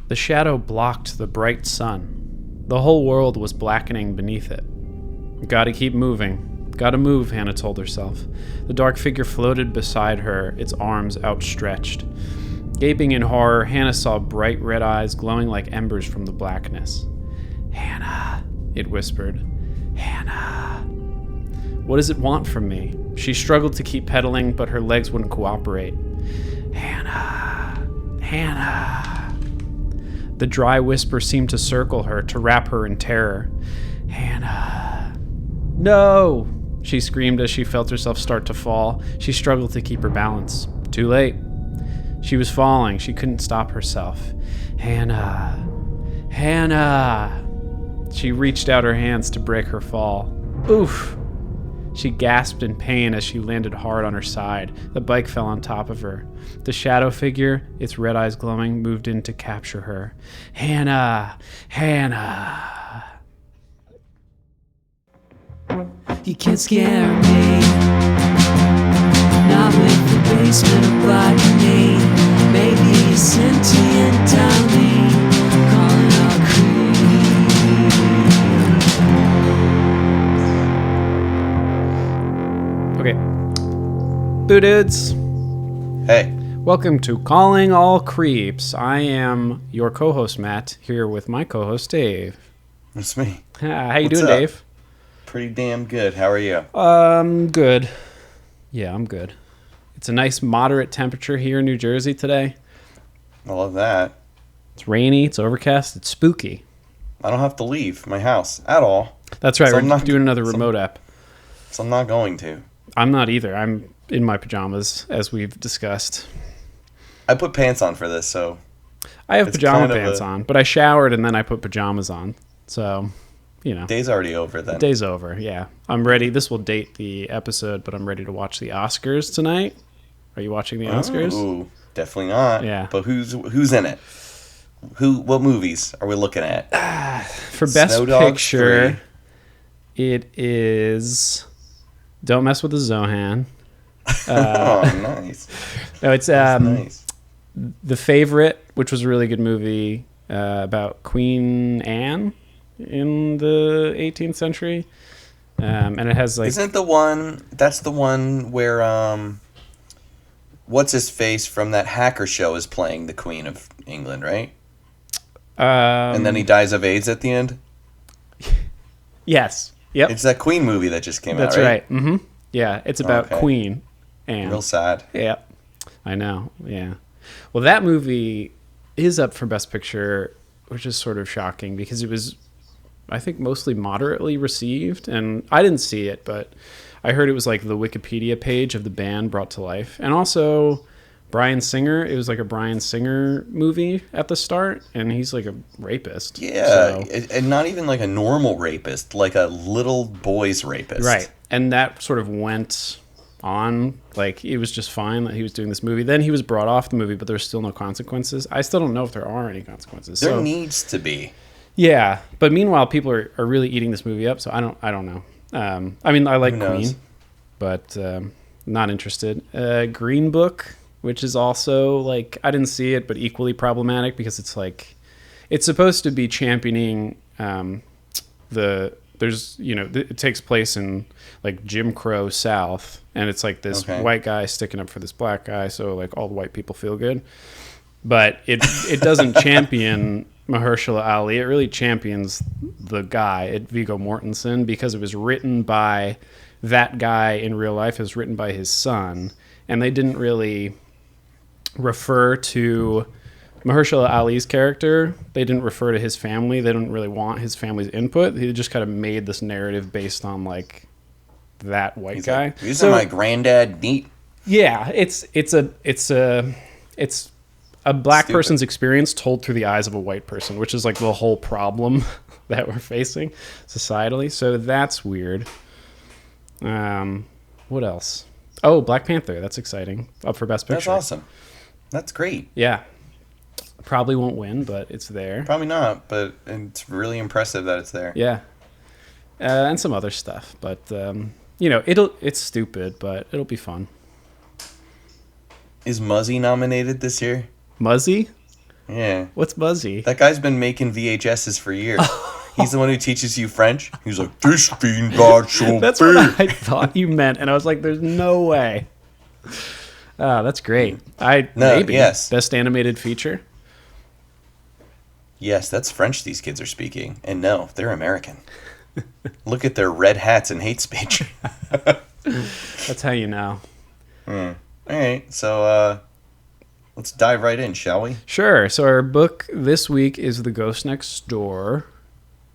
The shadow blocked the bright sun. The whole world was blackening beneath it. Gotta keep moving. Gotta move, Hannah told herself. The dark figure floated beside her, its arms outstretched. Gaping in horror, Hannah saw bright red eyes glowing like embers from the blackness. "Hannah," it whispered. "Hannah." What does it want from me? She struggled to keep pedaling, but her legs wouldn't cooperate. "Hannah. Hannah." The dry whisper seemed to circle her, to wrap her in terror. "Hannah." "No!" she screamed as she felt herself start to fall. She struggled to keep her balance. Too late. She was falling. She couldn't stop herself. "Hannah. Hannah." She reached out her hands to break her fall. Oof. She gasped in pain as she landed hard on her side. The bike fell on top of her. The shadow figure, its red eyes glowing, moved in to capture her. "Hannah! Hannah!" You can't scare me. Not with the basement of botany. Maybe a sentient dummy. Calling all Okay. Boo dudes. Hey. Welcome to Calling All Creeps. I am your co-host, Matt, here with my co-host, Dave. That's me. How you What's doing, up? Dave? Pretty damn good. How are you? Good. Yeah, I'm good. It's a nice moderate temperature here in New Jersey today. I love that. It's rainy, it's overcast, it's spooky. I don't have to leave my house at all. That's right, So we're I'm not- doing another remote app. So I'm not going to. I'm not either. I'm in my pajamas, as we've discussed. I put pants on for this, so I have It's pajama kind of pants a- on, but I showered and then I put pajamas on. So, you know, day's already over then. day's over, yeah. I'm ready. This will date the episode, but I'm ready to watch the Oscars tonight. Are you watching the Oscars? Ooh, definitely not. Yeah. But who's in it? What movies are we looking at? For Best Snow Dogs Picture, it is Don't Mess with the Zohan. Oh, nice. No, it's That's nice. The Favorite, which was a really good movie about Queen Anne in the 18th century. And it has like... Isn't that's the one where what's his face from that hacker show is playing the Queen of England, right? And then he dies of AIDS at the end? Yes. Yep. It's that Queen movie that just came That's out, right. Mm-hmm. Yeah, it's about Okay. Queen Anne. Real sad. Yeah, I know. Yeah. Well, that movie is up for Best Picture, which is sort of shocking because it was, I think, mostly moderately received. And I didn't see it, but I heard it was like the Wikipedia page of the band brought to life. And also Bryan Singer. It was like a Bryan Singer movie at the start, and he's like a rapist. Yeah, So- and not even like a normal rapist, like a little boy's rapist. Right. And that sort of went on. Like, it was just fine that he was doing this movie. Then he was brought off the movie, but there's still no consequences. I still don't know if there are any consequences. There So, needs to be. yeah. But meanwhile, people are really eating this movie up, so I don't know. I mean, I like Who knows? Queen, but not interested. Green Book, which is also, like, I didn't see it, but equally problematic because it's like, it's supposed to be championing it takes place in like Jim Crow South, and it's like this Okay. white guy sticking up for this black guy, so like all the white people feel good. But it doesn't champion Mahershala Ali. It really champions the guy, Viggo Mortensen, because it was written by that guy in real life. It was written by his son, and they didn't really refer to Mahershala Ali's character. They didn't refer to his family. They didn't really want his family's input. He just kind of made this narrative based on like that white He's guy. like, isn't my granddad neat? Yeah, it's a black Stupid. person's experience told through the eyes of a white person, which is like the whole problem that we're facing societally. So that's weird. What else? Oh, Black Panther. That's exciting. Up for Best Picture. That's awesome. That's great. Yeah. Probably won't win, but it's there. Probably not, but it's really impressive that it's there. Yeah. And some other stuff, but it's stupid, but it'll be fun. Is Muzzy nominated this year? Muzzy? Yeah. What's Buzzy? That guy's been making VHSs for years. He's the one who teaches you French. He's like, this fiend got so That's big. what I thought you meant, and I was like, "There's no way." Oh, that's great. Maybe yes. Best animated feature. Yes, that's French these kids are speaking. And no, they're American. Look at their red hats and hate speech. That's how you know. All right, so let's dive right in, shall we? Sure. So our book this week is The Ghost Next Door.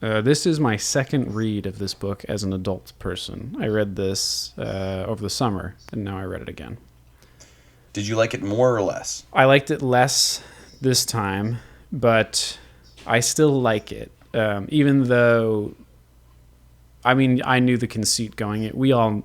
This is my second read of this book as an adult person. I read this over the summer, and now I read it again. Did you like it more or less? I liked it less this time, but I still like it. Even though, I mean, I knew the conceit going in.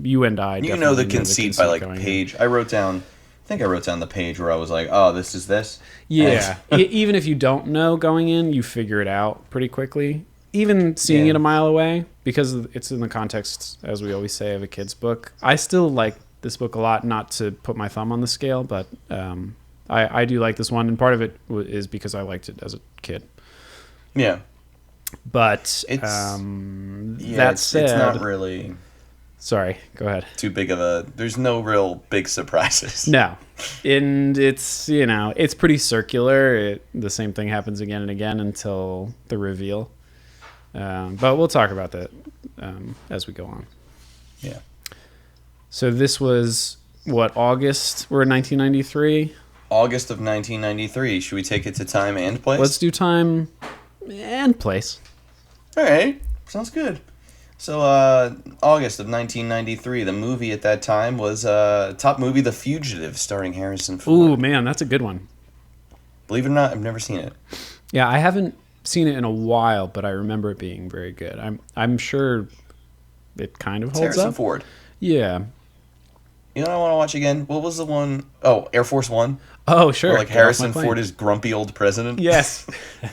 You and I You know the definitely knew conceit by like going in. page. I wrote down the page where I was like, oh, this is this. Yeah. Even if you don't know going in, you figure it out pretty quickly. Even seeing Yeah. it a mile away, because it's in the context, as we always say, of a kid's book. I still like this book a lot, not to put my thumb on the scale, but I do like this one, and part of it is because I liked it as a kid. Yeah. But It's that said, it's not really sorry, go ahead. too big of a. There's no real big surprises. No, and it's it's pretty circular. The same thing happens again and again until the reveal. But we'll talk about that as we go on. Yeah. So this was what, August? We're in 1993. August of 1993. Should we take it to time and place? Let's do time and place. All right. Sounds good. So, August of 1993. The movie at that time was top movie, The Fugitive, starring Harrison Ford. Ooh, man, that's a good one. Believe it or not, I've never seen it. Yeah, I haven't seen it in a while, but I remember it being very good. I'm sure it kind of It's holds Harrison up. Ford. Yeah. You know what I want to watch again? What was the one? Oh, Air Force One. Oh, sure. Where, like, Get off my Harrison plane. Ford is grumpy old president. Yes.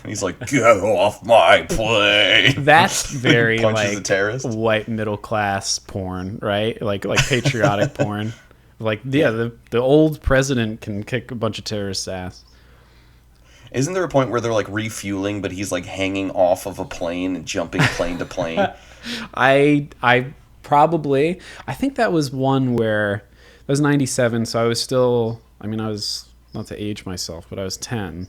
He's like, get off my plane. That's very Punches a like terrorist. white middle class porn, right? Like patriotic porn. Like, yeah, the old president can kick a bunch of terrorists' ass. Isn't there a point where they're like refueling, but he's like hanging off of a plane and jumping plane to plane? I think that was one where that was 97, so I was still, I was, not to age myself, but I was 10.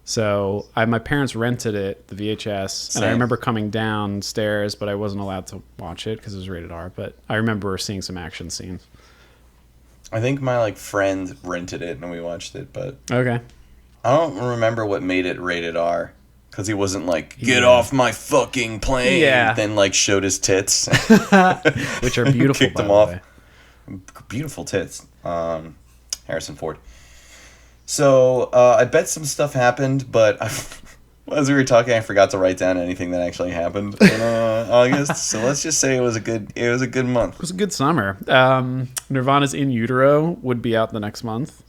So my parents rented it, the VHS, and I Same. remember coming downstairs, but I wasn't allowed to watch it because it was rated R, but I remember seeing some action scenes. I think my like friend rented it and we watched it, but Okay. I don't remember what made it rated R. Because he wasn't like, get Yeah. off my fucking plane. Yeah. Then like showed his tits. Which are beautiful, Kicked by them the off. way. Beautiful tits. Harrison Ford. So I bet some stuff happened, but as we were talking, I forgot to write down anything that actually happened in August. So let's just say it was a good month. It was a good summer. Nirvana's In Utero would be out the next month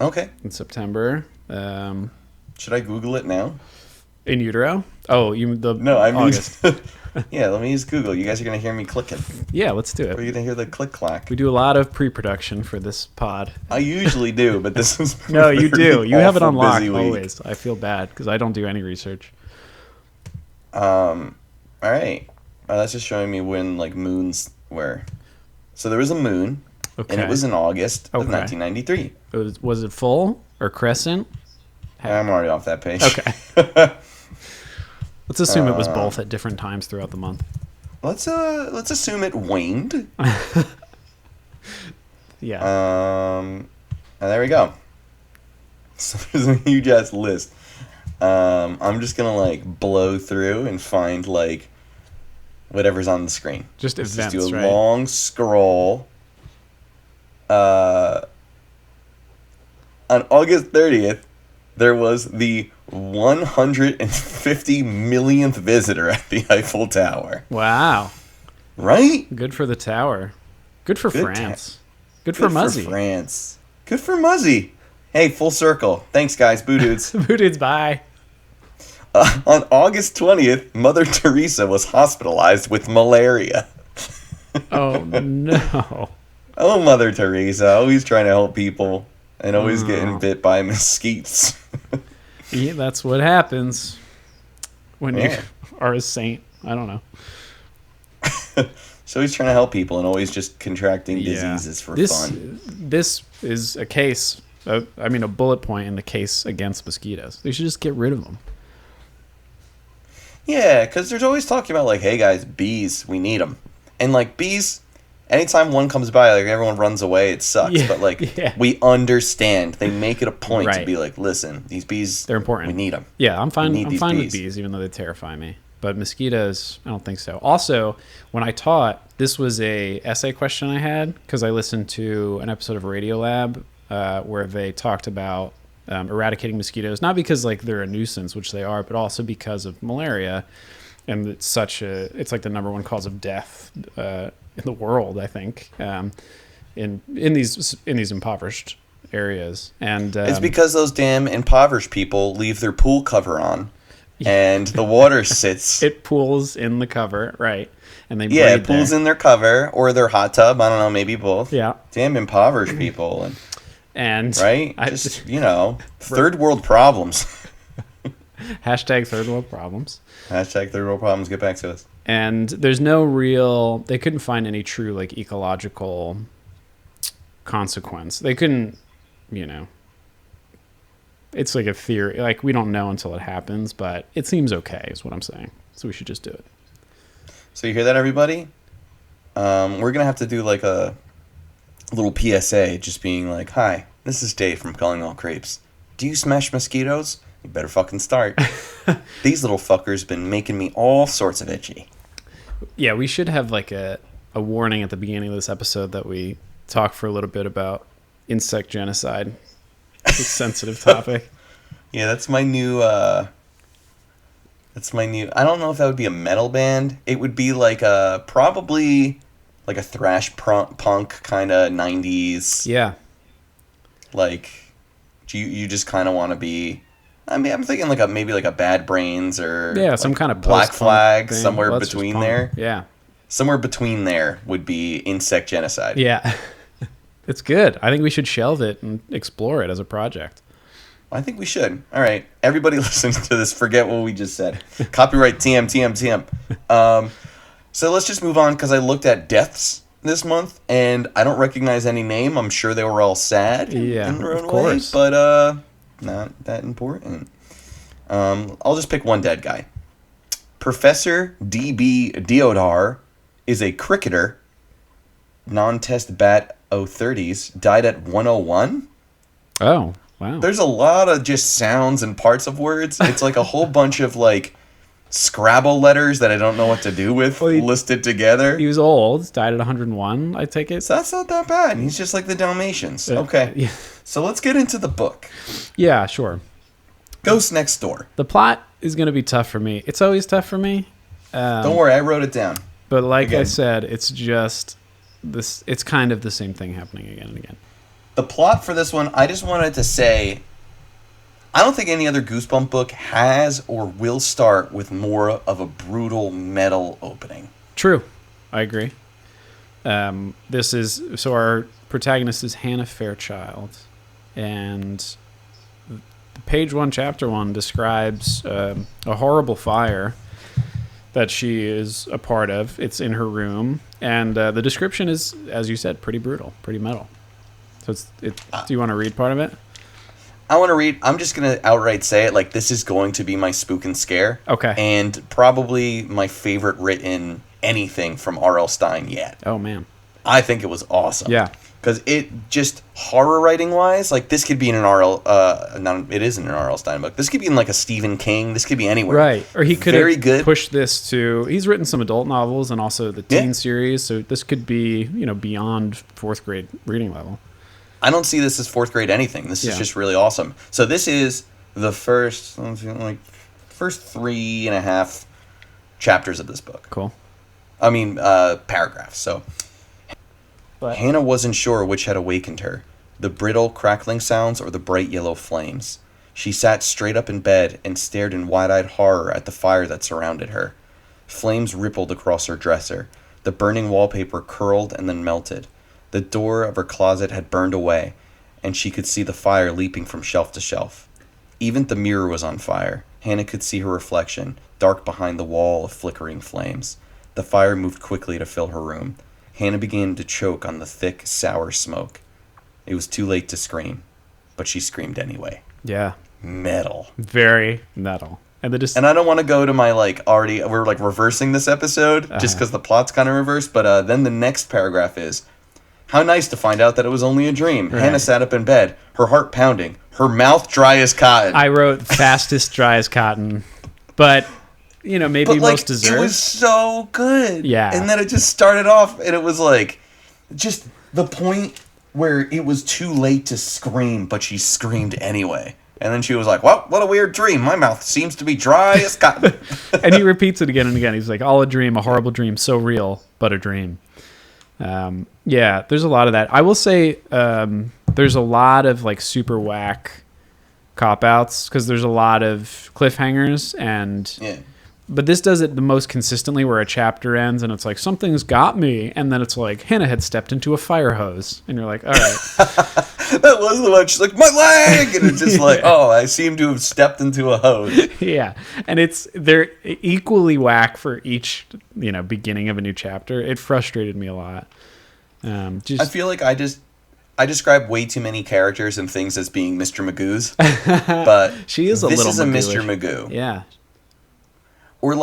Okay. in September. Should I Google it now? In Utero? Oh, No, I mean, August. yeah, let me use Google. You guys are going to hear me clicking. Yeah, let's do Or it. you're going to hear the click clack. We do a lot of pre-production for this pod. I usually do, but this was No, you do. You have it on lock busy week. always. I feel bad because I don't do any research. All right. That's just showing me when like moons were. So there was a moon, Okay. and it was in August of Okay. 1993. Was it full or crescent? I'm already off that page. Okay. Let's assume it was both at different times throughout the month. Let's assume it waned. Yeah. And there we go. So there's a huge ass list. I'm just gonna like blow through and find like whatever's on the screen. Just Let's events, just do a right? long scroll. On August 30th, there was the 150 millionth visitor at the Eiffel Tower. Wow. Right? Good for the tower. Good for Good France. Good for Muzzy. France. Good for Muzzy. Hey, full circle. Thanks, guys. Boo dudes. Boo dudes, bye. On August 20th, Mother Teresa was hospitalized with malaria. Oh, no. Oh, Mother Teresa, always trying to help people. and always getting bit by mesquites. Yeah, that's what happens when you are a saint. I don't know. So he's trying to help people and always just contracting diseases for fun. This is a case, a bullet point in the case against mosquitoes. They should just get rid of them. Yeah, because there's always talking about, like, hey, guys, bees, we need them. And, like, bees, anytime one comes by, like, everyone runs away. It sucks. Yeah, but, like, we understand. They make it a point to be like, listen, these bees, they're important. We need them. Yeah, I'm fine with bees, even though they terrify me. But mosquitoes, I don't think so. Also, when I taught, this was a essay question I had, because I listened to an episode of Radiolab where they talked about eradicating mosquitoes, not because like they're a nuisance, which they are, but also because of malaria, and it's like the number one cause of death in the world, I think, in these impoverished areas. And it's because those damn impoverished people leave their pool cover on, and the water sits. It pools in the cover, right? And they it pools in their cover or their hot tub. I don't know, maybe both. Yeah, damn impoverished people and right, third world problems. Hashtag third world problems. Hashtag third world problems. Get back to us. And there's they couldn't find any true like ecological consequence. They couldn't, it's like a theory. Like, we don't know until it happens, but it seems okay is what I'm saying. So we should just do it. So you hear that, everybody? We're going to have to do like a little PSA, just being like, hi, this is Dave from Calling All Crepes. Do you smash mosquitoes? You better fucking start. These little fuckers been making me all sorts of itchy. Yeah, we should have like a warning at the beginning of this episode that we talk for a little bit about insect genocide. It's a sensitive topic. Yeah, that's my new I don't know if that would be a metal band. It would be like probably like a thrash punk kind of 90s. Yeah. Like, you just kind of want to be... I mean, I'm thinking like maybe like a Bad Brains or... Yeah, some kind of Black Flag, thing. somewhere between there. Yeah. Somewhere between there would be insect genocide. Yeah. It's good. I think we should shelve it and explore it as a project. I think we should. All right. Everybody listening to this, forget what we just said. Copyright TM. So let's just move on, because I looked at deaths this month, and I don't recognize any name. I'm sure they were all sad in their own way, but not that important. I'll just pick one dead guy. Professor D.B. Deodar is a cricketer, non-test bat 030s, died at 101. Oh, wow. There's a lot of just sounds and parts of words. It's like a whole bunch of like Scrabble letters that I don't know what to do with listed together. He was old, died at 101, I take it. So that's not that bad. He's just like the Dalmatians. Okay. Yeah. So let's get into the book. Yeah, sure. Ghost Next Door. The plot is going to be tough for me. It's always tough for me. Don't worry, I wrote it down. But like I said, it's just this. It's kind of the same thing happening again and again. The plot for this one, I just wanted to say, I don't think any other Goosebump book has or will start with more of a brutal metal opening. True. I agree. Our protagonist is Hannah Fairchild, and page 1, chapter 1 describes a horrible fire that she is a part of. It's in her room, and the description is, as you said, pretty brutal, pretty metal. So do you want to read part of it? I want to read. I'm just going to outright say it. Like, this is going to be my spook and scare. Okay. And probably my favorite written anything from R.L. Stine yet. Oh, man. I think it was awesome. Yeah. Because it just, horror writing wise, like, this could be in an it isn't an R.L. Stine book. This could be in like a Stephen King. This could be anywhere. Right. Or he could have pushed this to, he's written some adult novels and also the teen series. So this could be, beyond 4th grade reading level. I don't see this as 4th grade anything. This is just really awesome. So this is the first 3.5 chapters of this book. Cool. I mean, paragraphs. So Hannah wasn't sure which had awakened her, the brittle, crackling sounds or the bright yellow flames. She sat straight up in bed and stared in wide-eyed horror at the fire that surrounded her. Flames rippled across her dresser. The burning wallpaper curled and then melted. The door of her closet had burned away, and she could see the fire leaping from shelf to shelf. Even the mirror was on fire. Hannah could see her reflection, dark behind the wall of flickering flames. The fire moved quickly to fill her room. Hannah began to choke on the thick, sour smoke. It was too late to scream, but she screamed anyway. Yeah. Metal. Very metal. And I don't want to go to my, we're, reversing this episode, just because the plot's kind of reversed, but then the next paragraph is, how nice to find out that it was only a dream. Right. Hannah sat up in bed, her heart pounding, her mouth dry as cotton. I wrote fastest dry as cotton, but, maybe most deserved. It was so good. Yeah. And then it just started off, and it was, just the point where it was too late to scream, but she screamed anyway. And then she was like, well, what a weird dream. My mouth seems to be dry as cotton. And he repeats it again and again. He's like, all a dream, a horrible dream, so real, but a dream. Yeah, there's a lot of that. I will say there's a lot of super whack cop-outs because there's a lot of cliffhangers. But this does it the most consistently where a chapter ends and it's like, something's got me. And then it's like, Hannah had stepped into a fire hose. And you're like, all right. That was the one. She's like, my leg! And it's just I seem to have stepped into a hose. Yeah. And they're equally whack for each, beginning of a new chapter. It frustrated me a lot. I feel like I describe way too many characters and things as being Mr. Magoo's. But she is this is a Magoo-ish. Mr. Magoo. Yeah. Or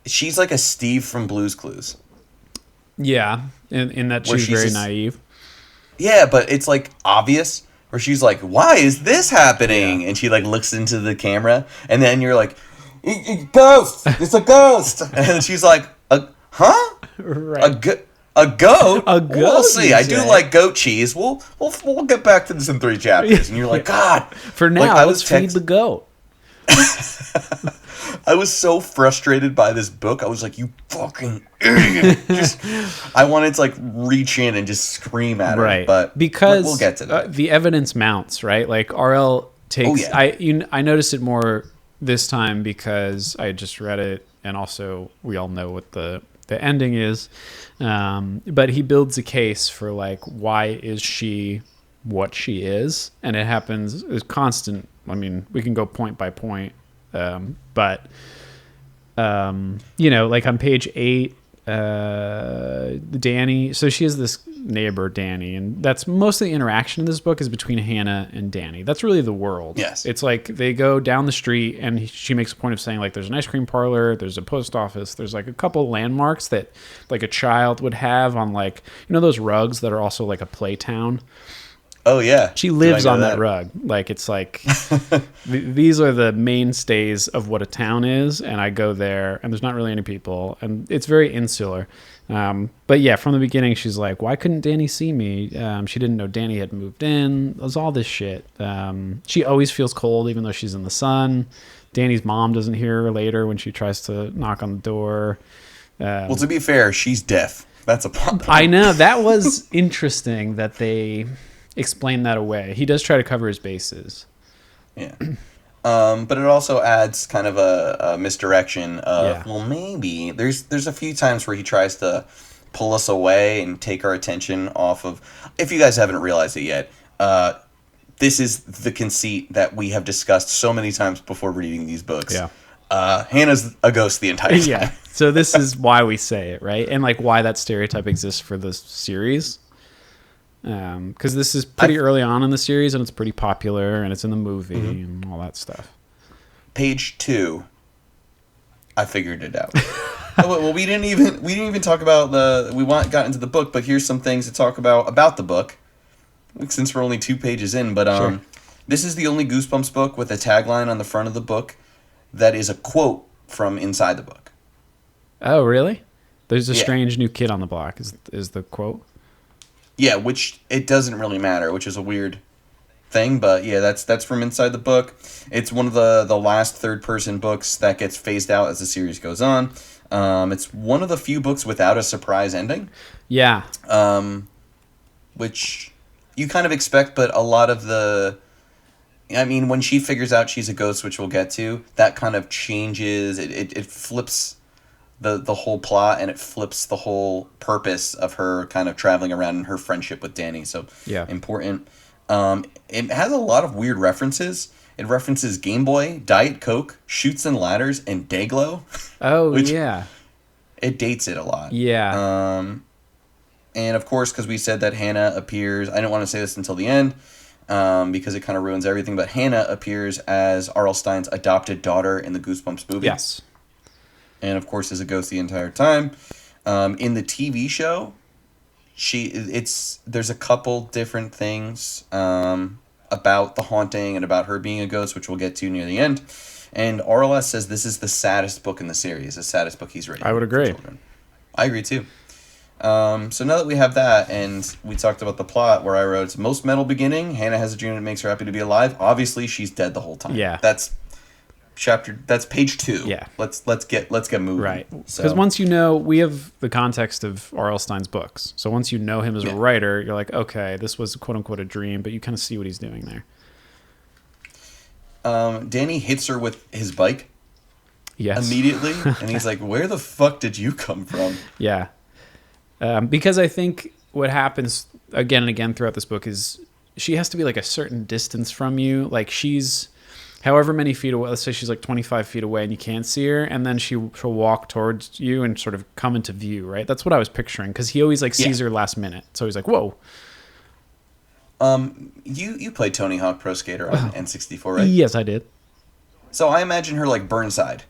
she's like a Steve from Blue's Clues. Yeah, in that she's very naive. Yeah, but it's obvious. Where she's like, why is this happening? Yeah. And she looks into the camera, and then you're like, ghost! It's a ghost! And she's like, huh? Right. A goat? A goat? We'll see. I do like goat cheese. We'll get back to this in 3 chapters. And you're like, God. For now, let's feed the goat. I was so frustrated by this book. I was like, you fucking idiot. I wanted to reach in and just scream at her. Right. But because we'll get to that. The evidence mounts, right? RL takes... Oh, yeah. I noticed it more this time because I had just read it, and also we all know what the ending is. But he builds a case for why is she what she is? And it happens... It's constant. I mean, we can go point by point. But on page 8, Danny, so she has this neighbor, Danny, and that's most of the interaction in this book is between Hannah and Danny. That's really the world. Yes. It's they go down the street and she makes a point of saying there's an ice cream parlor, there's a post office, there's a couple landmarks that a child would have on those rugs that are also a play town. Oh, yeah. She lives on that rug. These are the mainstays of what a town is, and I go there, and there's not really any people, and it's very insular. But yeah, from the beginning, she's like, why couldn't Danny see me? She didn't know Danny had moved in. It was all this shit. She always feels cold, even though she's in the sun. Danny's mom doesn't hear her later when she tries to knock on the door. Well, to be fair, she's deaf. That's a problem. I know. That was interesting that they... explain that away. He does try to cover his bases. Yeah. But it also adds kind of a misdirection of, well, maybe there's a few times where he tries to pull us away and take our attention off of, if you guys haven't realized it yet, this is the conceit that we have discussed so many times before reading these books. Yeah. Hannah's a ghost the entire time. Yeah. So this is why we say it, right? And why that stereotype exists for the series. Because this is pretty early on in the series, and it's pretty popular, and it's in the movie and all that stuff. Page 2, I figured it out. Well, we didn't even talk about got into the book, but here's some things to talk about the book, since we're only 2 pages in. But sure. This is the only Goosebumps book with a tagline on the front of the book that is a quote from inside the book. Oh, really? There's a strange new kid on the block. Is the quote? Yeah, which it doesn't really matter, which is a weird thing, but yeah, that's from inside the book. It's one of the last third-person books that gets phased out as the series goes on. It's one of the few books without a surprise ending. Yeah. Which you kind of expect, but a lot of when she figures out she's a ghost, which we'll get to, that kind of changes, it flips the whole plot, and it flips the whole purpose of her kind of traveling around and her friendship with Danny. So yeah, important. It has a lot of weird references. It references Game Boy, Diet Coke, Chutes and Ladders, and Dayglow. Oh, which yeah. It dates it a lot. Yeah. And of course, because we said that Hannah appears, I didn't want to say this until the end, because it kind of ruins everything, but Hannah appears as R.L. Stein's adopted daughter in the Goosebumps movie. Yes. And of course is a ghost the entire time. In the TV show, there's a couple different things about the haunting and about her being a ghost, which we'll get to near the end. And RLS says this is the saddest book in the series, the saddest book he's written. I would agree. I agree too. So now that we have that, and we talked about the plot, where I wrote, most metal beginning, Hannah has a dream that makes her happy to be alive. Obviously, she's dead the whole time. Yeah. That's page 2. Yeah. Let's get moving. Right. Because once you know, we have the context of R.L. Stein's books. So once you know him as a writer, you're like, okay, this was quote unquote a dream, but you kind of see what he's doing there. Danny hits her with his bike. Yes. Immediately, and he's like, where the fuck did you come from? Yeah. Because I think what happens again and again throughout this book is she has to be like a certain distance from you. Like she's however many feet away. Let's say she's like 25 feet away and you can't see her. And then she'll walk towards you and sort of come into view, right? That's what I was picturing. Because he always like sees her last minute. So he's like, whoa. You played Tony Hawk Pro Skater on N64, right? Yes, I did. So I imagine her like Burnside.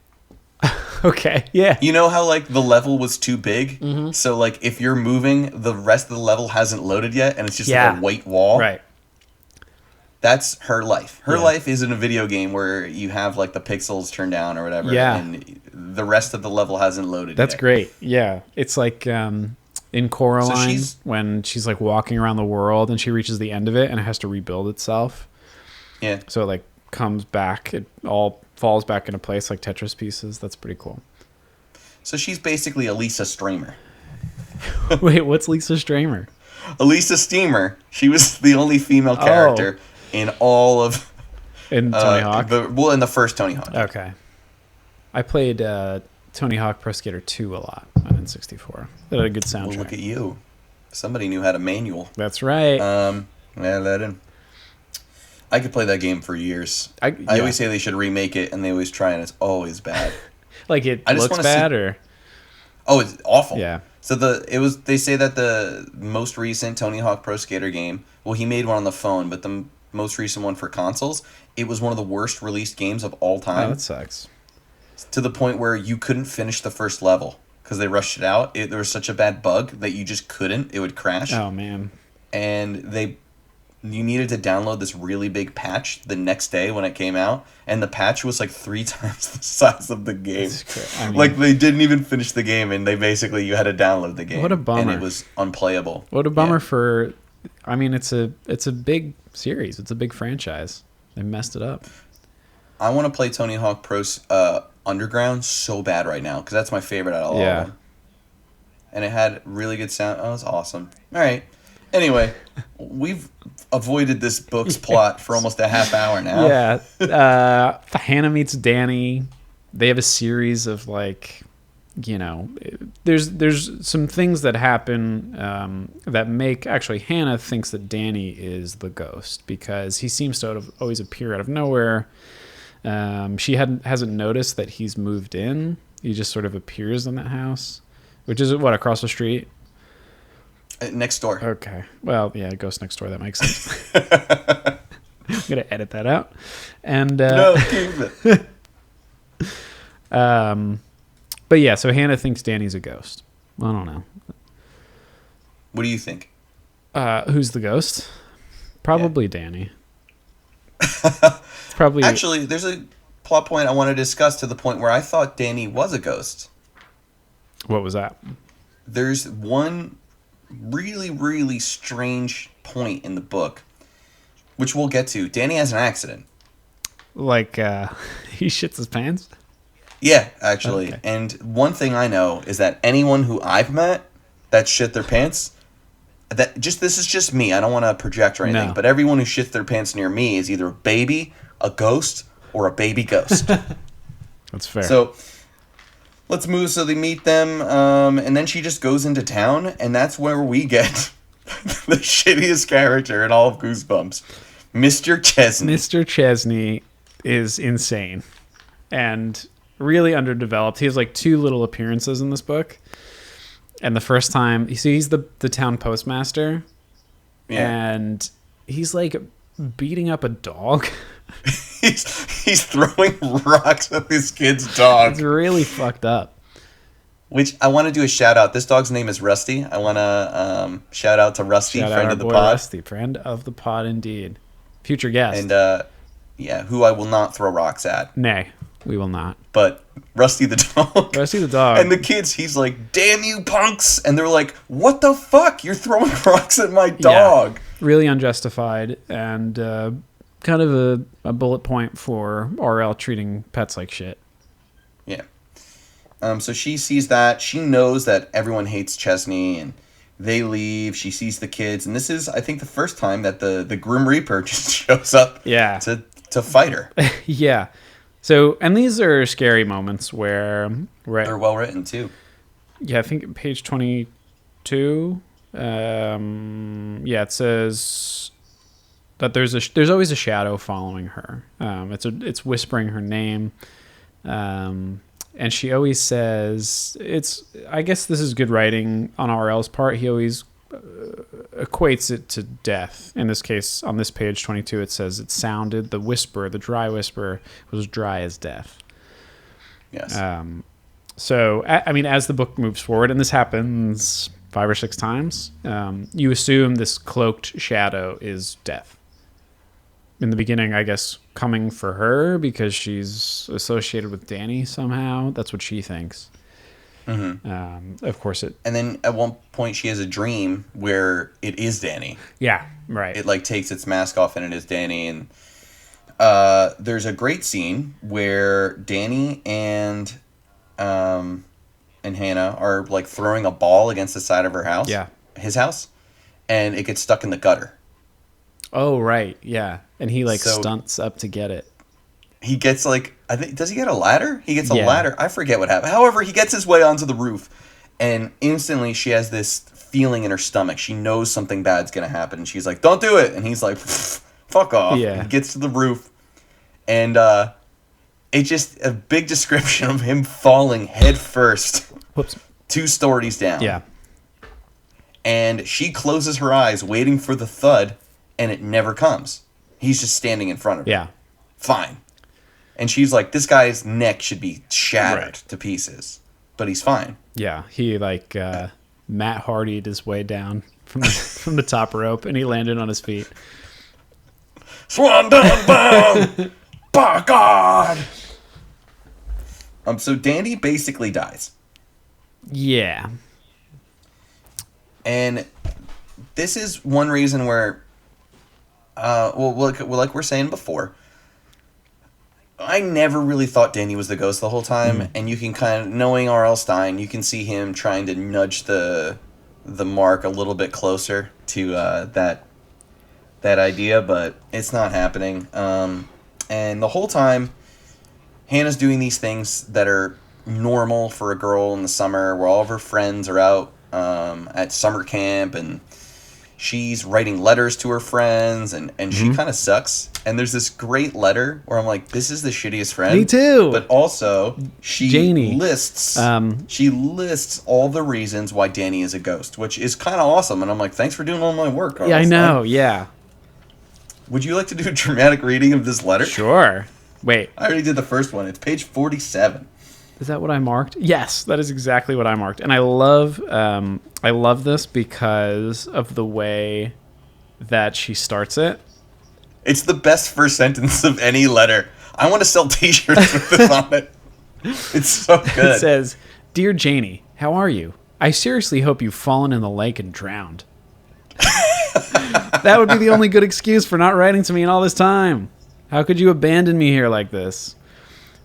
Okay, yeah. You know how like the level was too big? Mm-hmm. So like if you're moving, the rest of the level hasn't loaded yet and it's just like a white wall. Right. That's her life. Her life is in a video game where you have like the pixels turned down or whatever. Yeah. And the rest of the level hasn't loaded That's yet. great. Yeah. It's like in Coraline when she's like walking around the world and she reaches the end of it and it has to rebuild itself. Yeah. So it like comes back. It all falls back into place like Tetris pieces. That's pretty cool. So she's basically a Lisa Streamer. Wait, what's Lisa Stramer? Elisa Steamer. She was the only female character in all of... In Tony Hawk? In the first Tony Hawk. Okay. I played Tony Hawk Pro Skater 2 a lot on N64. That had a good soundtrack. Well, look at you. Somebody knew how to manual. That's right. Yeah, let in. I could play that game for years. I always say they should remake it, and they always try, and it's always bad. Like it looks bad, or... Oh, it's awful. Yeah. So they say that the most recent Tony Hawk Pro Skater game, well, he made one on the phone, but the most recent one for consoles, it was one of the worst released games of all time. Oh, that sucks. To the point where you couldn't finish the first level because they rushed it out. There was such a bad bug that you just couldn't. It would crash. Oh, man. And you needed to download this really big patch the next day when it came out, and the patch was like 3 times the size of the game. Like they didn't even finish the game, and you had to download the game. What a bummer! And it was unplayable. What a bummer for. I mean, it's a big series. It's a big franchise. They messed it up. I want to play Tony Hawk Pro Underground so bad right now because that's my favorite out of all of them. And it had really good sound. Oh, it was awesome. All right. Anyway, we've avoided this book's plot for almost a half hour now. Yeah. Hannah meets Danny. They have a series of like, there's some things that happen that make actually Hannah thinks that Danny is the ghost because he seems to always appear out of nowhere. She hasn't noticed that he's moved in. He just sort of appears in that house, which is across the street. Next door. Okay. Well, yeah, ghost next door. That makes sense. I'm gonna edit that out. And no, keep it. But yeah, so Hannah thinks Danny's a ghost. I don't know. What do you think? Who's the ghost? Probably Danny. It's probably actually. There's a plot point I want to discuss to the point where I thought Danny was a ghost. What was that? There's one really, really strange point in the book, which we'll get to. Danny has an accident. Like, he shits his pants? Yeah, actually. Okay. And one thing I know is that anyone who I've met that shit their pants, this is just me. I don't want to project or anything, but everyone who shits their pants near me is either a baby, a ghost, or a baby ghost. That's fair. So let's move. So they meet them, and then she just goes into town, and that's where we get the shittiest character in all of Goosebumps, Mr. Chesney. Mr. Chesney is insane and really underdeveloped. He has like 2 little appearances in this book. And the first time, you see, he's the town postmaster. Yeah. And he's like beating up a dog. he's throwing rocks at this kid's dog. It's really fucked up. Which I want to do a shout out. This dog's name is Rusty. I want to shout out to Rusty, friend of the pod. Rusty, friend of the pod, indeed. Future guest. And yeah, who I will not throw rocks at. Nay, we will not. But Rusty the dog. Rusty the dog. And the kids, he's like, "Damn you punks!" And they're like, "What the fuck? You're throwing rocks at my dog." Yeah, really unjustified and kind of a bullet point for RL treating pets like shit. Yeah. So she sees that. She knows that everyone hates Chesney, and they leave. She sees the kids, and this is, I think, the first time that the Grim Reaper just shows up. Yeah. To fight her. Yeah. So, and these are scary moments where They're well written too. Yeah, I think page 22. Yeah, it says that there's always a shadow following her. It's whispering her name. And she always says, I guess this is good writing on RL's part. He always equates it to death. In this case, on this page 22, it says it sounded, the dry whisper was dry as death. Yes. So, I mean, as the book moves forward, and this happens 5 or 6 times, you assume this cloaked shadow is death. In the beginning, I guess, coming for her because she's associated with Danny somehow. That's what she thinks. Mm-hmm. Of course, And then at one point, she has a dream where it is Danny. Yeah, right. It like takes its mask off and it is Danny. And there's a great scene where Danny and Hannah are like throwing a ball against the side of her house. Yeah. His house, and it gets stuck in the gutter. Oh, right. Yeah. And he stunts up to get it. He gets does he get a ladder? He gets a ladder. I forget what happened. However, he gets his way onto the roof, and instantly she has this feeling in her stomach. She knows something bad's going to happen. And she's like, "Don't do it." And he's like, "Fuck off." Yeah. He gets to the roof, and it's just a big description of him falling head first. Whoops. 2 stories down. Yeah. And she closes her eyes, waiting for the thud, and it never comes. He's just standing in front of her. Yeah. Fine. And she's like, this guy's neck should be shattered to pieces. But he's fine. Yeah. He Matt Hardy'd his way down from the top rope, and he landed on his feet. Swan down bound! By God! So Danny basically dies. Yeah. And this is one reason where, like we're saying before, I never really thought Danny was the ghost the whole time, and you can kind of, knowing R.L. Stine, you can see him trying to nudge the mark a little bit closer to that idea, but it's not happening. And the whole time, Hannah's doing these things that are normal for a girl in the summer, where all of her friends are out at summer camp, and she's writing letters to her friends, and she kind of sucks. And there's this great letter where I'm like, this is the shittiest friend. Me too. But also, Janie lists all the reasons why Danny is a ghost, which is kind of awesome. And I'm like, thanks for doing all my work. Yeah, I know. Yeah. Would you like to do a dramatic reading of this letter? Sure. Wait. I already did the first one. It's page 47. Is that what I marked? Yes, that is exactly what I marked. And I love this because of the way that she starts it. It's the best first sentence of any letter. I want to sell t-shirts with this on it. It's so good. It says, "Dear Janie, how are you? I seriously hope you've fallen in the lake and drowned." That would be the only good excuse for not writing to me in all this time. How could you abandon me here like this?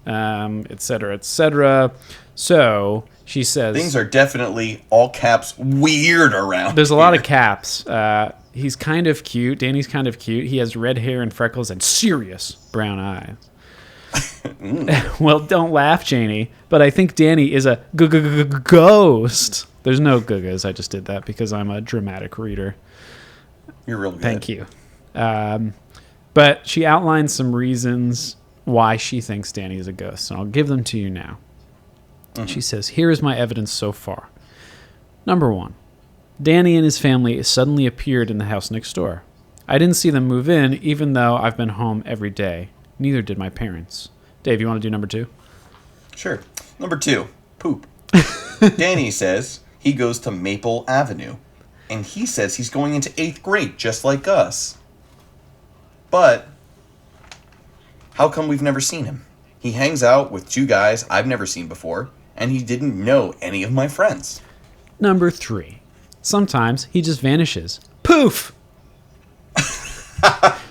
Etc., etc. So she says, things are definitely all caps weird around. There's a lot of caps. He's kind of cute. Danny's kind of cute. He has red hair and freckles and serious brown eyes. Well, don't laugh, Janie, but I think Danny is a ghost. There's no gugas. I just did that because I'm a dramatic reader. You're real good. Thank you. But she outlines some reasons why she thinks Danny is a ghost, and I'll give them to you now. She says, here is my evidence so far. Number 1, Danny and his family suddenly appeared in the house next door. I didn't see them move in, even though I've been home every day. Neither did my parents. Dave, you want to do number 2? Sure. Number 2, poop. Danny says he goes to Maple Avenue, and he says he's going into 8th grade, just like us. But how come we've never seen him? He hangs out with 2 guys I've never seen before, and he didn't know any of my friends. Number 3, sometimes he just vanishes. Poof!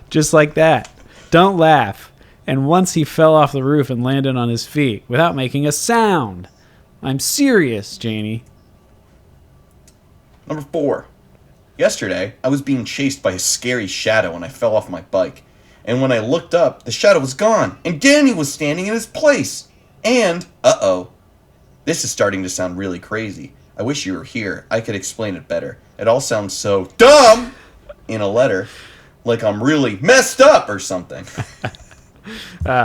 Just like that. Don't laugh. And once he fell off the roof and landed on his feet without making a sound. I'm serious, Janie. Number 4. Yesterday, I was being chased by a scary shadow and I fell off my bike. And when I looked up, the shadow was gone, and Danny was standing in his place. And, this is starting to sound really crazy. I wish you were here. I could explain it better. It all sounds so dumb in a letter, like I'm really messed up or something.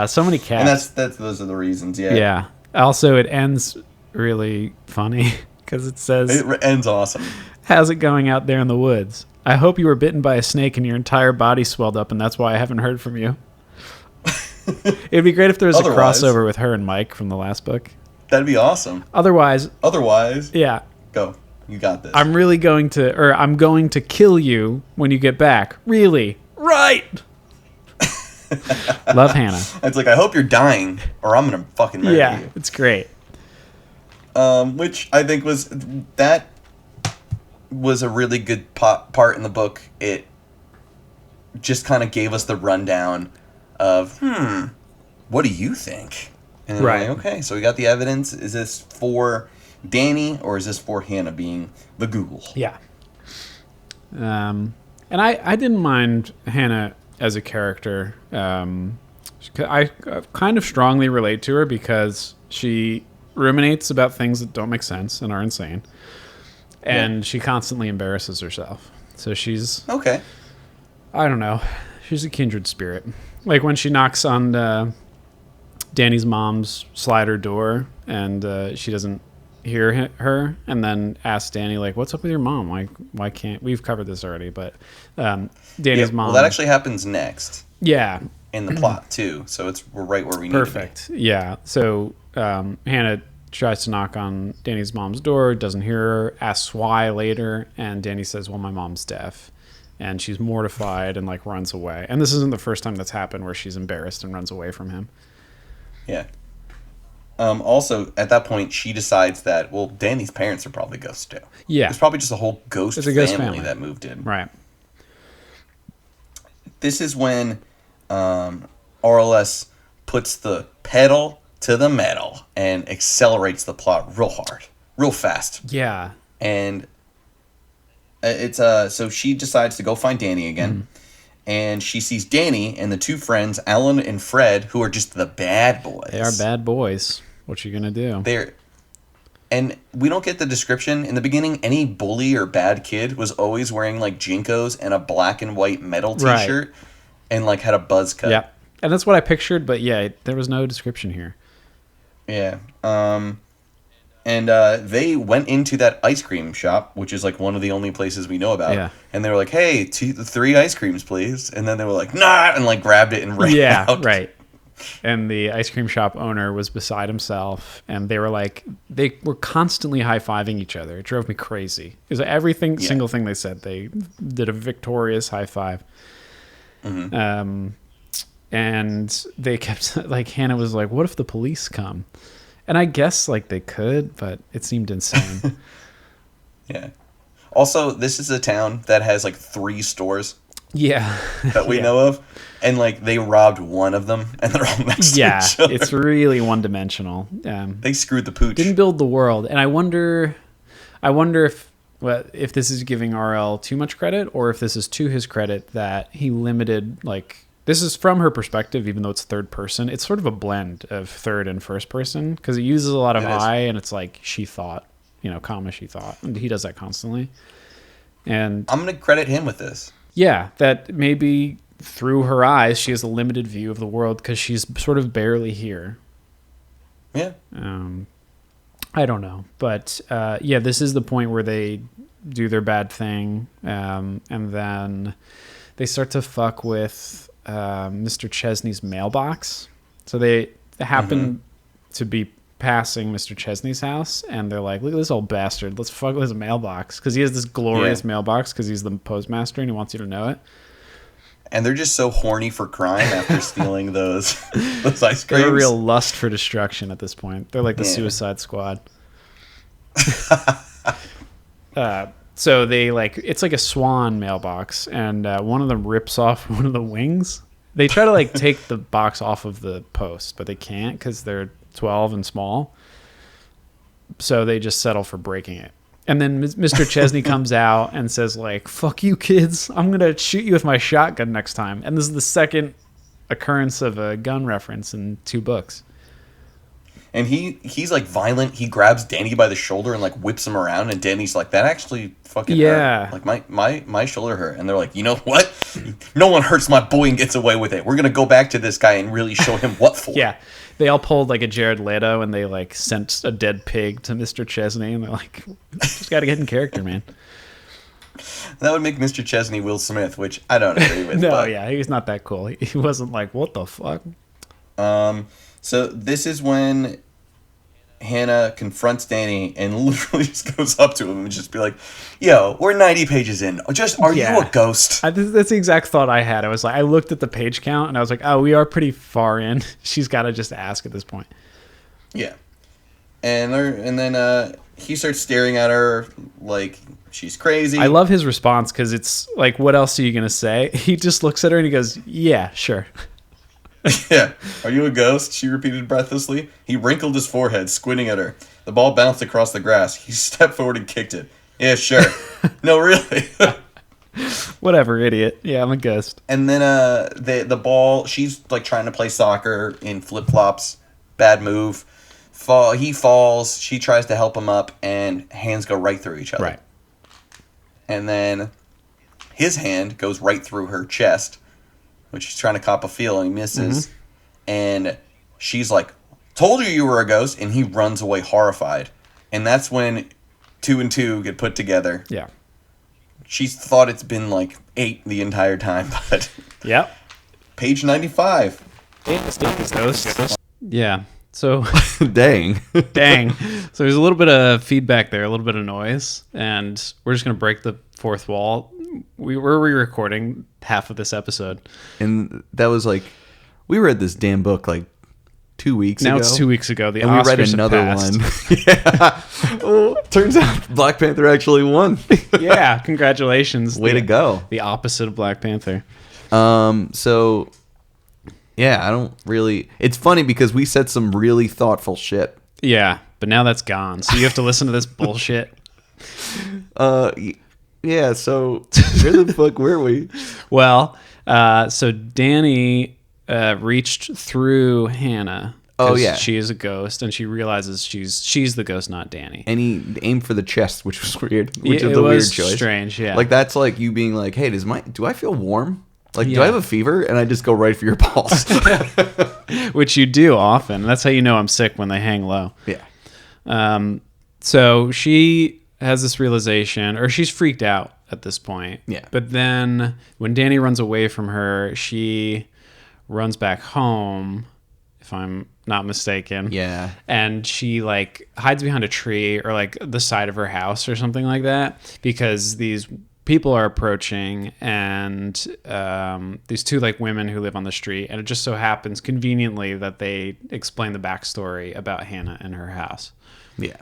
So many cats. And those are the reasons, yeah. Yeah. Also, it ends really funny because it says, It ends awesome. how's it going out there in the woods? I hope you were bitten by a snake and your entire body swelled up, and that's why I haven't heard from you. It'd be great if there was a crossover with her and Mike from the last book. That'd be awesome. Otherwise, yeah. Go. You got this. I'm going to kill you when you get back. Really? Right. Love, Hannah. It's like, I hope you're dying, or I'm gonna fucking murder you. Yeah, it's great. Which I think was a really good part in the book. It just kind of gave us the rundown of, what do you think? And then Right. we're like, okay, so we got the evidence. Is this for Danny, or is this for Hannah being the Google? Yeah. And I didn't mind Hannah as a character. I kind of strongly relate to her because she ruminates about things that don't make sense and are insane. And she constantly embarrasses herself. So she's... Okay. I don't know. She's a kindred spirit. Like when she knocks on Danny's mom's slider door and she doesn't hear her, and then asks Danny, like, what's up with your mom? Why can't... We've covered this already, but Danny's mom... Well, that actually happens next. Yeah. In the plot, too. So we're right where we need Perfect. to be. Yeah. So Hannah tries to knock on Danny's mom's door, doesn't hear her, asks why later, and Danny says, well, my mom's deaf. And she's mortified and, like, runs away. And this isn't the first time that's happened where she's embarrassed and runs away from him. Yeah. Also, at that point, she decides that, well, Danny's parents are probably ghosts, too. Yeah. It's probably just a whole It's a ghost family family that moved in. Right. This is when RLS puts the pedal to the metal and accelerates the plot real hard, real fast. Yeah. And it's so she decides to go find Danny again. And she sees Danny and the 2 friends, Alan and Fred, who are just the bad boys. They are bad boys. What you gonna do? And we don't get the description. In the beginning, any bully or bad kid was always wearing, like, Jinkos and a black and white metal t-shirt. Right. And, like, had a buzz cut. Yeah. And that's what I pictured, but yeah, there was no description here. Yeah. And they went into that ice cream shop, which is, like, one of the only places we know about. Yeah. And they were like, hey, 3 ice creams, please. And then they were like, nah, and, like, grabbed it and ran out. Yeah, right. And the ice cream shop owner was beside himself, and they were constantly high-fiving each other. It drove me crazy. Because single thing they said, they did a victorious high five. Mm-hmm. And they kept, like, Hannah was like, what if the police come? And I guess, like, they could, but it seemed insane. Yeah. Also, this is a town that has, like, 3 stores. Yeah. That we know of. And, like, they robbed one of them, and they're all next to each other. It's really one-dimensional. They screwed the pooch. Didn't build the world. And I wonder if this is giving RL too much credit, or if this is to his credit that he limited, like, This is from her perspective, even though it's third person. It's sort of a blend of third and first person because it uses a lot of I, and it's like she thought, comma she thought. And he does that constantly. And I'm going to credit him with this. Yeah, that maybe through her eyes, she has a limited view of the world because she's sort of barely here. Yeah. I don't know. But this is the point where they do their bad thing. And then they start to fuck with Mr. Chesney's mailbox. So they happen to be passing Mr. Chesney's house, and they're like, look at this old bastard. Let's fuck with his mailbox. Because he has this glorious mailbox because he's the postmaster and he wants you to know it. And they're just so horny for crime after stealing those ice creams. They're a real lust for destruction at this point. They're like the Suicide Squad. So they it's like a swan mailbox, and one of them rips off one of the wings. They try to take the box off of the post, but they can't because they're 12 and small. So they just settle for breaking it. And then Mr. Chesney comes out and says fuck you kids, I'm going to shoot you with my shotgun next time. And this is the second occurrence of a gun reference in 2 books. And he's violent. He grabs Danny by the shoulder and whips him around, and Danny's like, that actually fucking hurt. My shoulder hurt. And they're like, you know what? No one hurts my boy and gets away with it. We're gonna go back to this guy and really show him what for. Yeah. They all pulled a Jared Leto, and they sent a dead pig to Mr. Chesney, and they're like, just gotta get in character, man. That would make Mr. Chesney Will Smith, which I don't agree with. No, he's not that cool. He wasn't what the fuck? So this is when Hannah confronts Danny and literally just goes up to him and just be like, yo, we're 90 pages in. Are you a ghost? That's the exact thought I had. I was I looked at the page count and I was like, oh, we are pretty far in. She's got to just ask at this point. Yeah. And then he starts staring at her like she's crazy. I love his response because it's what else are you going to say? He just looks at her and he goes, yeah, sure. Yeah. Are you a ghost? She repeated breathlessly. He wrinkled his forehead, squinting at her. The ball bounced across the grass. He stepped forward and kicked it. Yeah, sure. No, really. Whatever, idiot. Yeah, I'm a ghost. And then the ball, she's trying to play soccer in flip-flops. Bad move. He falls. She tries to help him up, and hands go right through each other. Right. And then his hand goes right through her chest, which he's trying to cop a feel, and he misses. Mm-hmm. And she's like, told you were a ghost, and he runs away horrified. And that's when 2 and 2 get put together. Yeah. She's thought it's been 8 the entire time, but... Yep. Page 95. Yeah. So... Dang. So there's a little bit of feedback there, a little bit of noise, and we're just going to break the fourth wall. We're re-recording half of this episode. And that was we read this damn book 2 weeks ago. Now it's 2 weeks ago. The and Oscars we read another one. Yeah. Well, turns out Black Panther actually won. Yeah, congratulations. Way to go. The opposite of Black Panther. So, yeah, I don't really... It's funny because we said some really thoughtful shit. Yeah, but now that's gone. So you have to listen to this bullshit. Yeah, so where the fuck were we? Well, so Danny reached through Hannah. Oh, yeah. She is a ghost, and she realizes she's the ghost, not Danny. And he aimed for the chest, which was weird. Which is the weird was choice. Strange, yeah. That's you being hey, do I feel warm? Do I have a fever? And I just go right for your balls. Which you do often. That's how you know I'm sick, when they hang low. Yeah. So she has this realization, or she's freaked out at this point. Yeah. But then when Danny runs away from her, she runs back home, if I'm not mistaken. Yeah. And she hides behind a tree or the side of her house or something like that, because these people are approaching, and these 2 women who live on the street, and it just so happens conveniently that they explain the backstory about Hannah and her house. Yeah.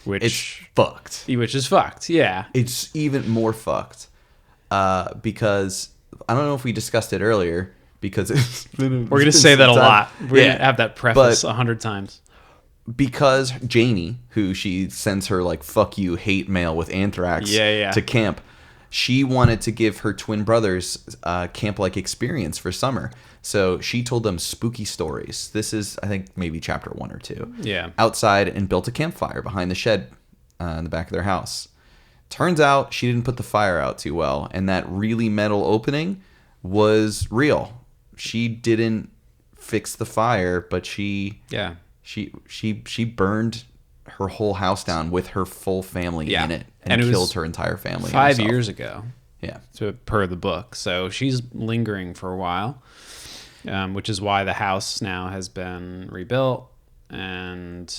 Which is fucked, yeah. It's even more fucked because I don't know if we discussed it earlier, because we're going to say that a lot. We're going to have that preface 100 times. Because Janie, who she sends her fuck you hate mail with anthrax to camp, she wanted to give her twin brothers camp-like experience for summer. So she told them spooky stories. This is, I think, maybe chapter 1 or 2. Yeah. Outside and built a campfire behind the shed in the back of their house. Turns out she didn't put the fire out too well, and that really metal opening was real. She didn't fix the fire, but she burned her whole house down with her full family in it, and it killed her entire family. 5 years ago. Yeah. Per the book. So she's lingering for a while, which is why the house now has been rebuilt, and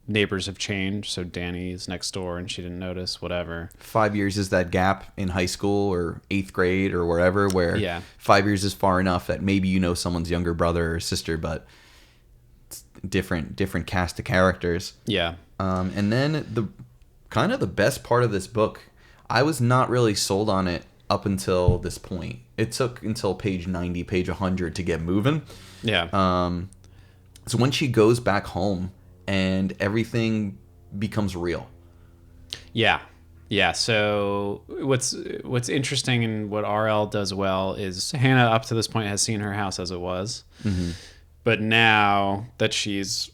neighbors have changed. So Danny's next door and she didn't notice, whatever. 5 years is that gap in high school or 8th grade or wherever, where 5 years is far enough that maybe you know someone's younger brother or sister, but it's different cast of characters. Yeah. And then the best part of this book, I was not really sold on it up until this point. It took until page 90, page 100 to get moving. Yeah. So when she goes back home and everything becomes real. Yeah. Yeah. So what's interesting and what RL does well is Hannah up to this point has seen her house as it was. Mm-hmm. But now that she's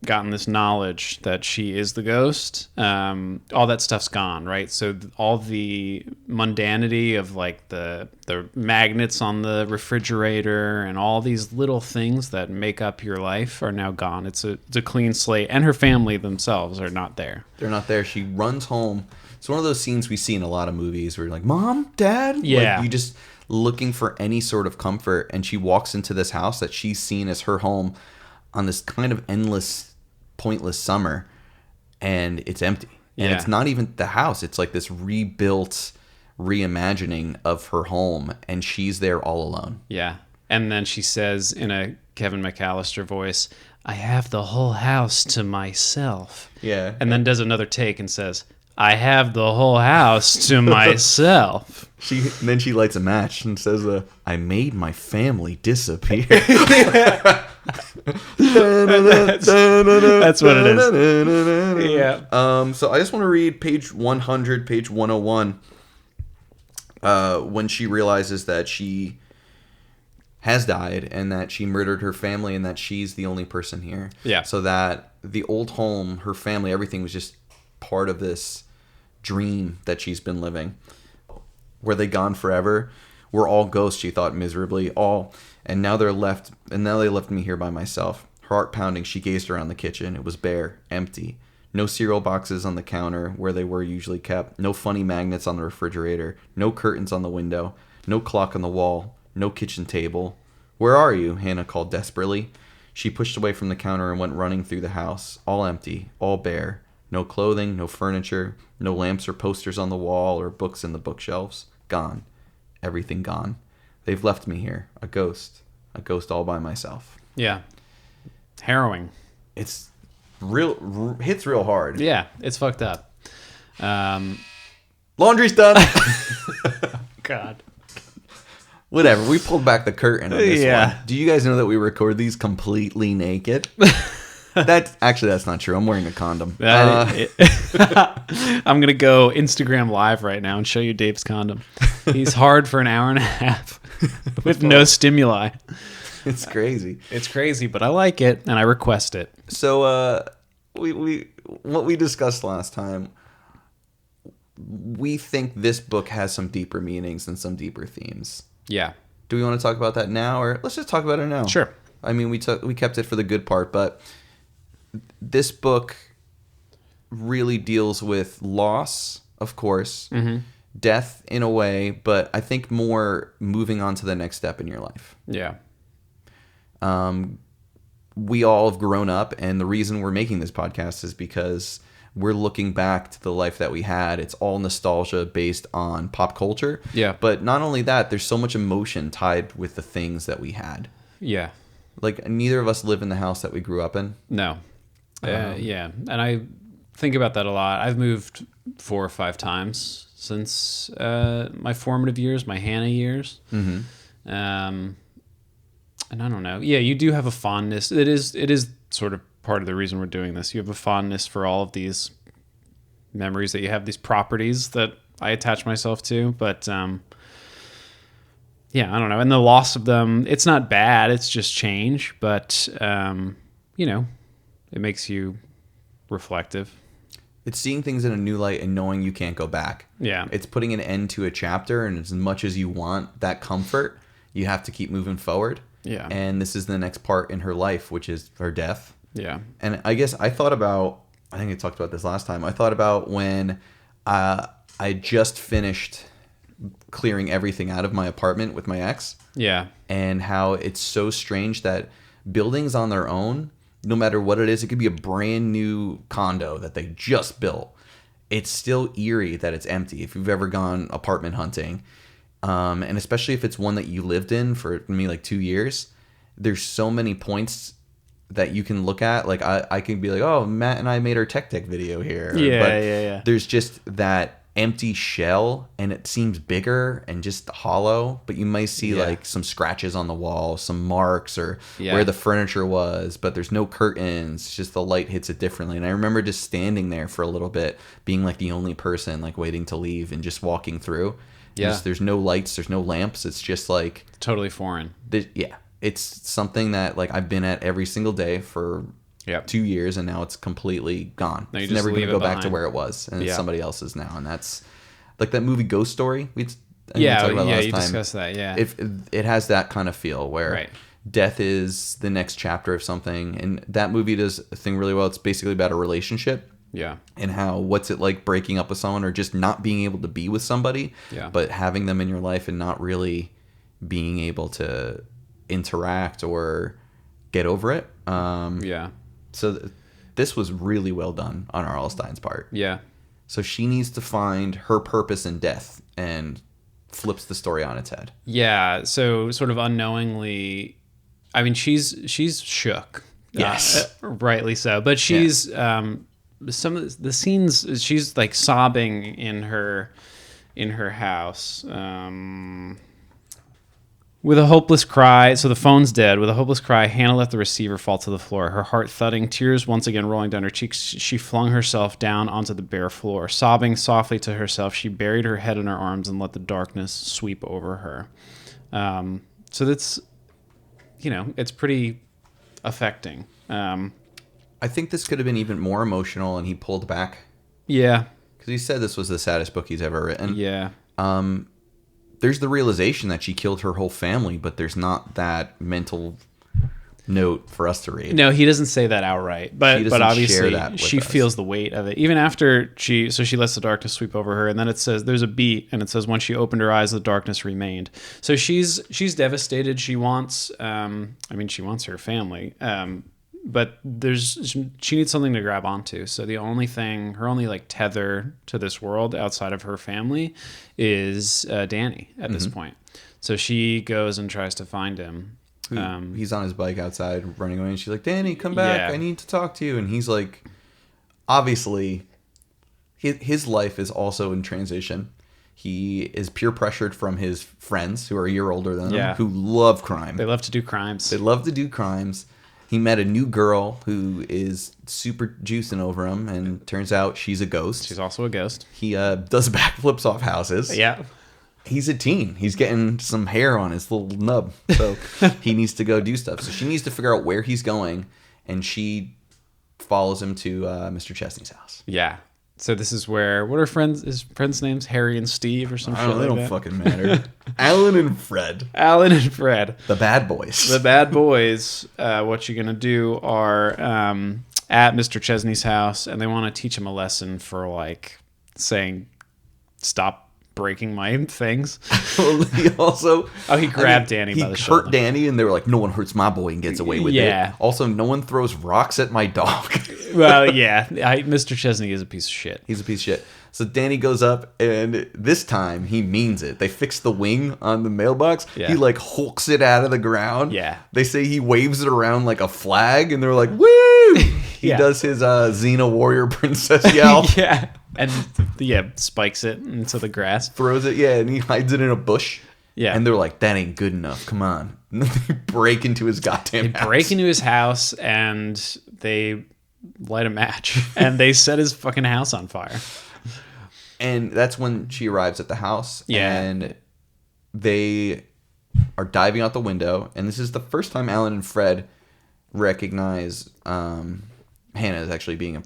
gotten this knowledge that she is the ghost, all that stuff's gone, right? So all the mundanity of like the magnets on the refrigerator and all these little things that make up your life are now gone. It's a clean slate, and her family themselves are not there. They're not there. She runs home. It's one of those scenes we see in a lot of movies where you're like, Mom, Dad? Yeah. Like, you just looking for any sort of comfort, and she walks into this house that she's seen as her home on this kind of endless, pointless summer, and it's empty. And it's not even the house. It's like this rebuilt reimagining of her home, and she's there all alone. Yeah. And then she says in a Kevin McAllister voice, I have the whole house to myself. Yeah. And then does another take and says, I have the whole house to myself. Then she lights a match and says, I made my family disappear. That's what it is. Yeah. So I just want to read page 100, page 101. When she realizes that she has died and that she murdered her family and that she's the only person here. Yeah. So that the old home, her family, everything was just part of this dream that she's been living. Were they gone forever? We're all ghosts, she thought miserably. And now they left me here by myself. Her heart pounding, she gazed around the kitchen. It was bare, empty. No cereal boxes on the counter where they were usually kept. No funny magnets on the refrigerator. No curtains on the window. No clock on the wall. No kitchen table. Where are you? Hannah called desperately. She pushed away from the counter and went running through the house. All empty. All bare. No clothing. No furniture. No lamps or posters on the wall or books in the bookshelves. Gone. Everything gone. They've left me here. A ghost all by myself. Yeah. Harrowing. It's hits real hard. Yeah, it's fucked up. Laundry's done. God. Whatever. We pulled back the curtain on this one. Do you guys know that we record these completely naked? That's not true. I'm wearing a condom. I'm going to go Instagram live right now and show you Dave's condom. He's hard for an hour and a half with no stimuli. It's crazy. It's crazy, but I like it and I request it. So what we discussed last time, we think this book has some deeper meanings and some deeper themes. Yeah. Do we want to talk about that now, or let's just talk about it now? Sure. I mean, we kept it for the good part, but this book really deals with loss, of course, death in a way, but I think more moving on to the next step in your life. Yeah. We all have grown up, and the reason we're making this podcast is because we're looking back to the life that we had. It's all nostalgia based on pop culture. Yeah. But not only that, there's so much emotion tied with the things that we had. Yeah. Like, neither of us live in the house that we grew up in. No. Yeah. And I think about that a lot. I've moved 4 or 5 times since my formative years, my Hannah years. Mm-hmm. And I don't know. Yeah, you do have a fondness. It is sort of part of the reason we're doing this. You have a fondness for all of these memories that you have, these properties that I attach myself to. But yeah, I don't know. And the loss of them, it's not bad. It's just change, but you know, it makes you reflective. It's seeing things in a new light and knowing you can't go back. Yeah. It's putting an end to a chapter, and as much as you want that comfort, you have to keep moving forward. Yeah. And this is the next part in her life, which is her death. Yeah. And I guess I thought about, I think I talked about this last time. I thought about when I just finished clearing everything out of my apartment with my ex. Yeah. And how it's so strange that buildings on their own, no matter what it is, it could be a brand new condo that they just built. It's still eerie that it's empty. If you've ever gone apartment hunting, and especially if it's one that you lived in for me like 2 years, there's so many points that you can look at. Like I can be like, oh, Matt and I made our tech deck video here. Yeah. There's just that empty shell, and it seems bigger and just hollow, but you might see like some scratches on the wall, some marks, or where the furniture was, but there's no curtains. It's just the light hits it differently. And I remember just standing there for a little bit, being like the only person like waiting to leave and just walking through. There's no lights, there's no lamps. It's just like totally foreign. It's something that like I've been at every single day for 2 years, and now it's completely gone. It's never going to go back to where it was, and it's somebody else's now. And that's like that movie Ghost Story. You discussed that. Yeah, if it has that kind of feel where death is the next chapter of something, and that movie does a thing really well. It's basically about a relationship. Yeah. And how, what's it like breaking up with someone, or just not being able to be with somebody, but having them in your life and not really being able to interact or get over it. So this was really well done on R.L. Stine's part. Yeah. So she needs to find her purpose in death and flips the story on its head. Yeah. So sort of unknowingly, I mean, she's shook. Yes. Rightly so. But she's, some of the scenes, she's like sobbing in her house. With a hopeless cry, so the phone's dead. With a hopeless cry, Hannah let the receiver fall to the floor. Her heart thudding, tears once again rolling down her cheeks, she flung herself down onto the bare floor. Sobbing softly to herself, she buried her head in her arms and let the darkness sweep over her. So that's, it's pretty affecting. I think this could have been even more emotional, and he pulled back. Yeah. Because he said this was the saddest book he's ever written. Yeah. There's the realization that she killed her whole family, but there's not that mental note for us to read. No, he doesn't say that outright, but obviously she us. Feels the weight of it. Even after she lets the darkness sweep over her, and then it says there's a beat, and it says when she opened her eyes, the darkness remained. So she's devastated. She wants, she wants her family, but she needs something to grab onto. So her only like tether to this world outside of her family is Danny at this point. So she goes and tries to find him. He's on his bike outside running away, and she's like, Danny, come back. I need to talk to you. And he's like, obviously his life is also in transition. He is peer pressured from his friends who are a year older than him, who love crime. They love to do crimes. He met a new girl who is super juicing over him, and turns out she's a ghost. She's also a ghost. He does backflips off houses. Yeah. He's a teen. He's getting some hair on his little nub, so he needs to go do stuff. So she needs to figure out where he's going, and she follows him to Mr. Chesney's house. Yeah. So this is where, what are his friends' names? Harry and Steve or some shit like that? They don't fucking matter. Alan and Fred. The bad boys. What you're going to do are at Mr. Chesney's house, and they want to teach him a lesson for like saying, stop breaking my things. He also... he grabbed Danny by the shoulder. He hurt Danny, and they were like, no one hurts my boy and gets away with it. Also, no one throws rocks at my dog. Well, yeah. Mr. Chesney is a piece of shit. He's a piece of shit. So Danny goes up, and this time he means it. They fix the wing on the mailbox. Yeah. He like hulks it out of the ground. Yeah. They say he waves it around like a flag, and they're like, woo! He does his Xena warrior princess yell. Yeah. And spikes it into the grass. Throws it, and he hides it in a bush. Yeah. And they're like, that ain't good enough. Come on. And then they break into his goddamn house. They break into his house, and they light a match. And they set his fucking house on fire. And that's when she arrives at the house. Yeah. And they are diving out the window, and this is the first time Alan and Fred recognize Hannah as actually being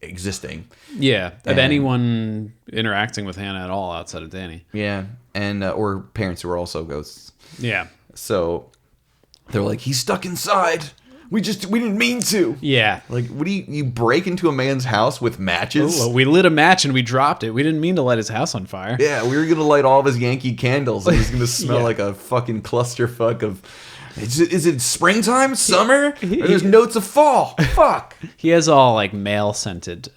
existing. Yeah, of anyone interacting with Hannah at all outside of Danny. Yeah, and or parents who are also ghosts. Yeah. So they're like, he's stuck inside. We didn't mean to. Yeah. Like, what do you break into a man's house with matches? Ooh, we lit a match and we dropped it. We didn't mean to light his house on fire. Yeah, we were gonna light all of his Yankee candles, and he's gonna smell Yeah. like a fucking clusterfuck of. Is it springtime, summer? Or there's notes of fall. Fuck. He has all like male scented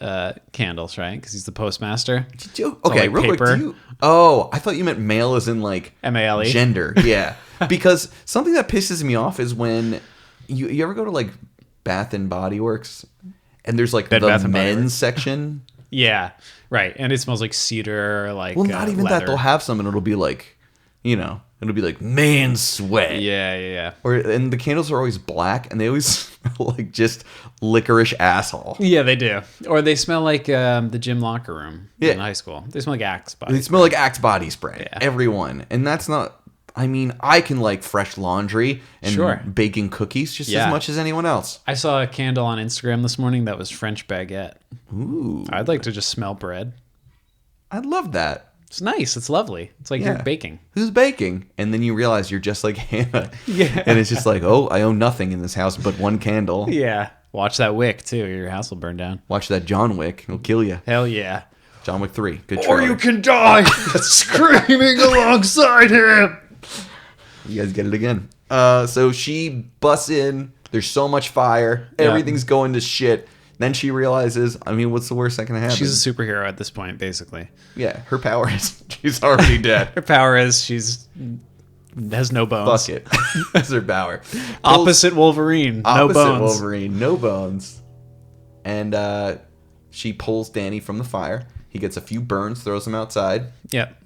candles, right? Because he's the postmaster. Okay, like real quick. paper. I thought you meant male as in like MALE? gender. Yeah, because something that pisses me off is when you ever go to like Bath and Body Works, and there's like Bed, the Bath and Body men's Works. section. Yeah, right. And it smells like cedar, like Well, not even leather. that. They'll have some, and it'll be like, it'll be like man sweat. Yeah. And the candles are always black, and they always smell like just licorice asshole. Yeah, they do. Or they smell like the gym locker room Yeah. in high school. They smell like Axe body. They smell like Axe body spray. Yeah. Everyone, and that's not. I mean, I can like fresh laundry and Sure. baking cookies just Yeah. as much as anyone else. I saw a candle on Instagram this morning that was French baguette. Ooh, I'd like to just smell bread. I'd love that. It's nice. It's lovely. It's like Yeah. you're baking. Who's baking? And then you realize you're just like Hannah. Yeah. And it's just like, oh, I own nothing in this house but one candle. Yeah. Watch that wick too. Your house will burn down. Watch that John Wick. It'll kill you. Hell yeah. John Wick 3. Good Or trailer. you can die screaming alongside him. You guys get it again. So she busts in. There's so much fire. Yeah. Everything's going to shit. Then she realizes, I mean, what's the worst that can happen? She's a superhero at this point, basically. Yeah, her power is she's already dead. Her power is she's has no bones. Fuck it. That's her power. Opposite Wolverine, no Opposite bones. Wolverine, no bones. And she pulls Danny from the fire. He gets a few burns, throws him outside. Yep.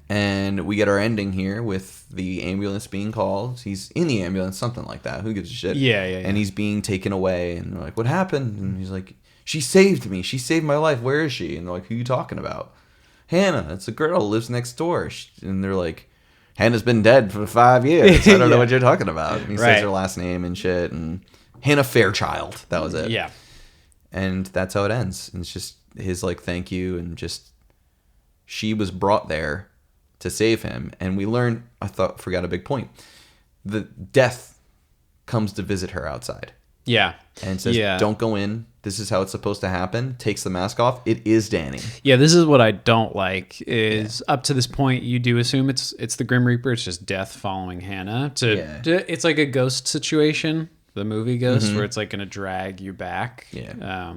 And we get our ending here with the ambulance being called. He's in the ambulance, something like that. Who gives a shit? Yeah. And he's being taken away. And they're like, what happened? And he's like, she saved me. She saved my life. Where is she? And they're like, who are you talking about? Hannah. It's a girl who lives next door. And they're like, Hannah's been dead for 5 years. I don't know Yeah. what you're talking about. And he Right. says her last name and shit. And Hannah Fairchild. That was it. Yeah. And that's how it ends. And it's just his like thank you, and just she was brought there to save him. And we learned, forgot a big point. The death comes to visit her outside Yeah. and says, Yeah. don't go in. This is how it's supposed to happen. Takes the mask off. It is Danny. Yeah, this is what I don't like. Is up to this point you do assume it's the Grim Reaper. It's just death following Hannah. It's like a ghost situation, the movie Ghost, where it's like going to drag you back. Yeah.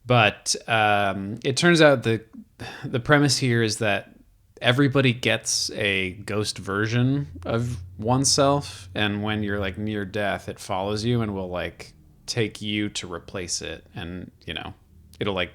But it turns out the premise here is that everybody gets a ghost version of oneself, and when you're like near death, it follows you and will like take you to replace it, and it'll like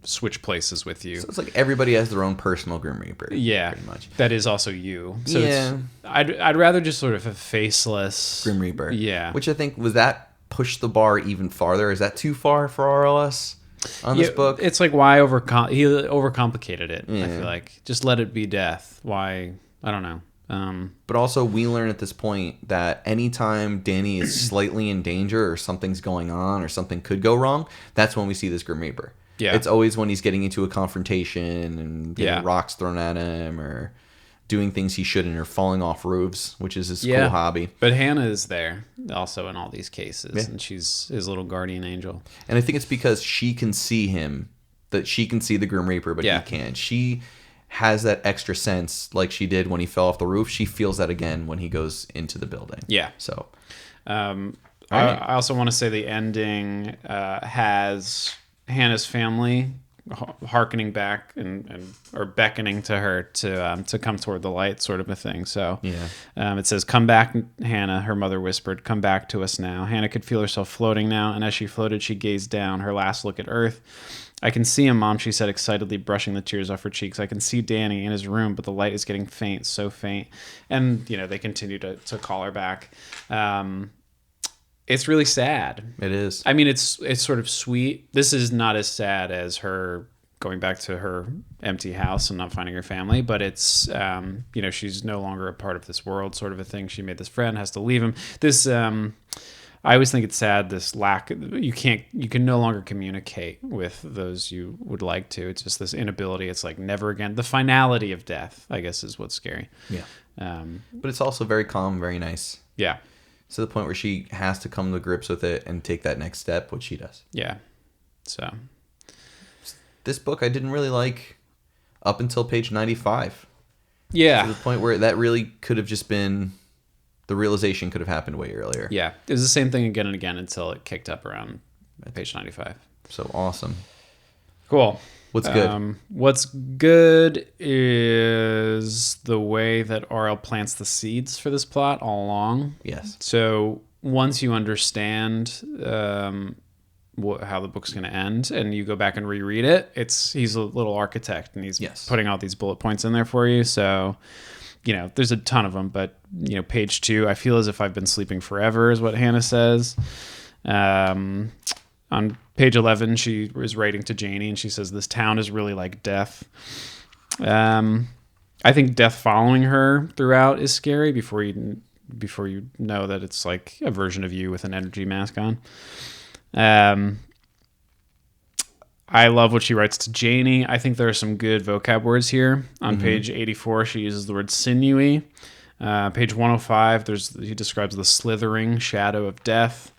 switch places with you. So it's like everybody has their own personal Grim Reaper. Yeah, Pretty much. that is also you. So Yeah. I'd rather just sort of a faceless Grim Reaper. Yeah. Which I think, was that push the bar even farther? Is that too far for RLS on this book? It's like why he overcomplicated it. I Yeah. feel like just let it be death. Why? I don't know. But also, we learn at this point that anytime Danny is slightly in danger or something's going on or something could go wrong, that's when we see this Grim Reaper. Yeah. It's always when he's getting into a confrontation and getting Yeah. rocks thrown at him or doing things he shouldn't or falling off roofs, which is his Yeah. cool hobby. But Hannah is there also in all these cases, Yeah. and she's his little guardian angel. And I think it's because she can see him, that she can see the Grim Reaper, but Yeah. he can't. She has that extra sense like she did when he fell off the roof. She feels that again when he goes into the building. Yeah. So, I right. also want to say the ending has Hannah's family hearkening back and or beckoning to her to come toward the light, sort of a thing. So Yeah. it says, "Come back, Hannah," her mother whispered. "Come back to us now." Hannah could feel herself floating now, and as she floated, she gazed down, her last look at Earth. "I can see him, Mom," she said excitedly, brushing the tears off her cheeks. "I can see Danny in his room, but the light is getting faint, so faint." And, they continue to call her back. It's really sad. it is. I mean, it's sort of sweet. This is not as sad as her going back to her empty house and not finding her family, but it's, she's no longer a part of this world, sort of a thing. She made this friend, has to leave him. This, I always think it's sad, this lack, you can no longer communicate with those you would like to. It's just this inability. It's like never again. The finality of death, I guess, is what's scary. Yeah. But it's also very calm, very nice. Yeah. To the point where she has to come to grips with it and take that next step, which she does. Yeah. So this book I didn't really like up until page 95. Yeah. To the point where that really could have just been, the realization could have happened way earlier. Yeah. It was the same thing again and again until it kicked up around page 95. So awesome. Cool. What's good? What's good is the way that R.L. plants the seeds for this plot all along. Yes. So once you understand how the book's going to end and you go back and reread it, he's a little architect and he's putting all these bullet points in there for you. So, there's a ton of them, but, page 2, I feel as if I've been sleeping forever is what Hannah says. On page 11, she is writing to Janie and she says, this town is really like death. I think death following her throughout is scary before you know that it's like a version of you with an energy mask on. I love what she writes to Janie. I think there are some good vocab words here. On page 84, she uses the word sinewy. Page 105, he describes the slithering shadow of death.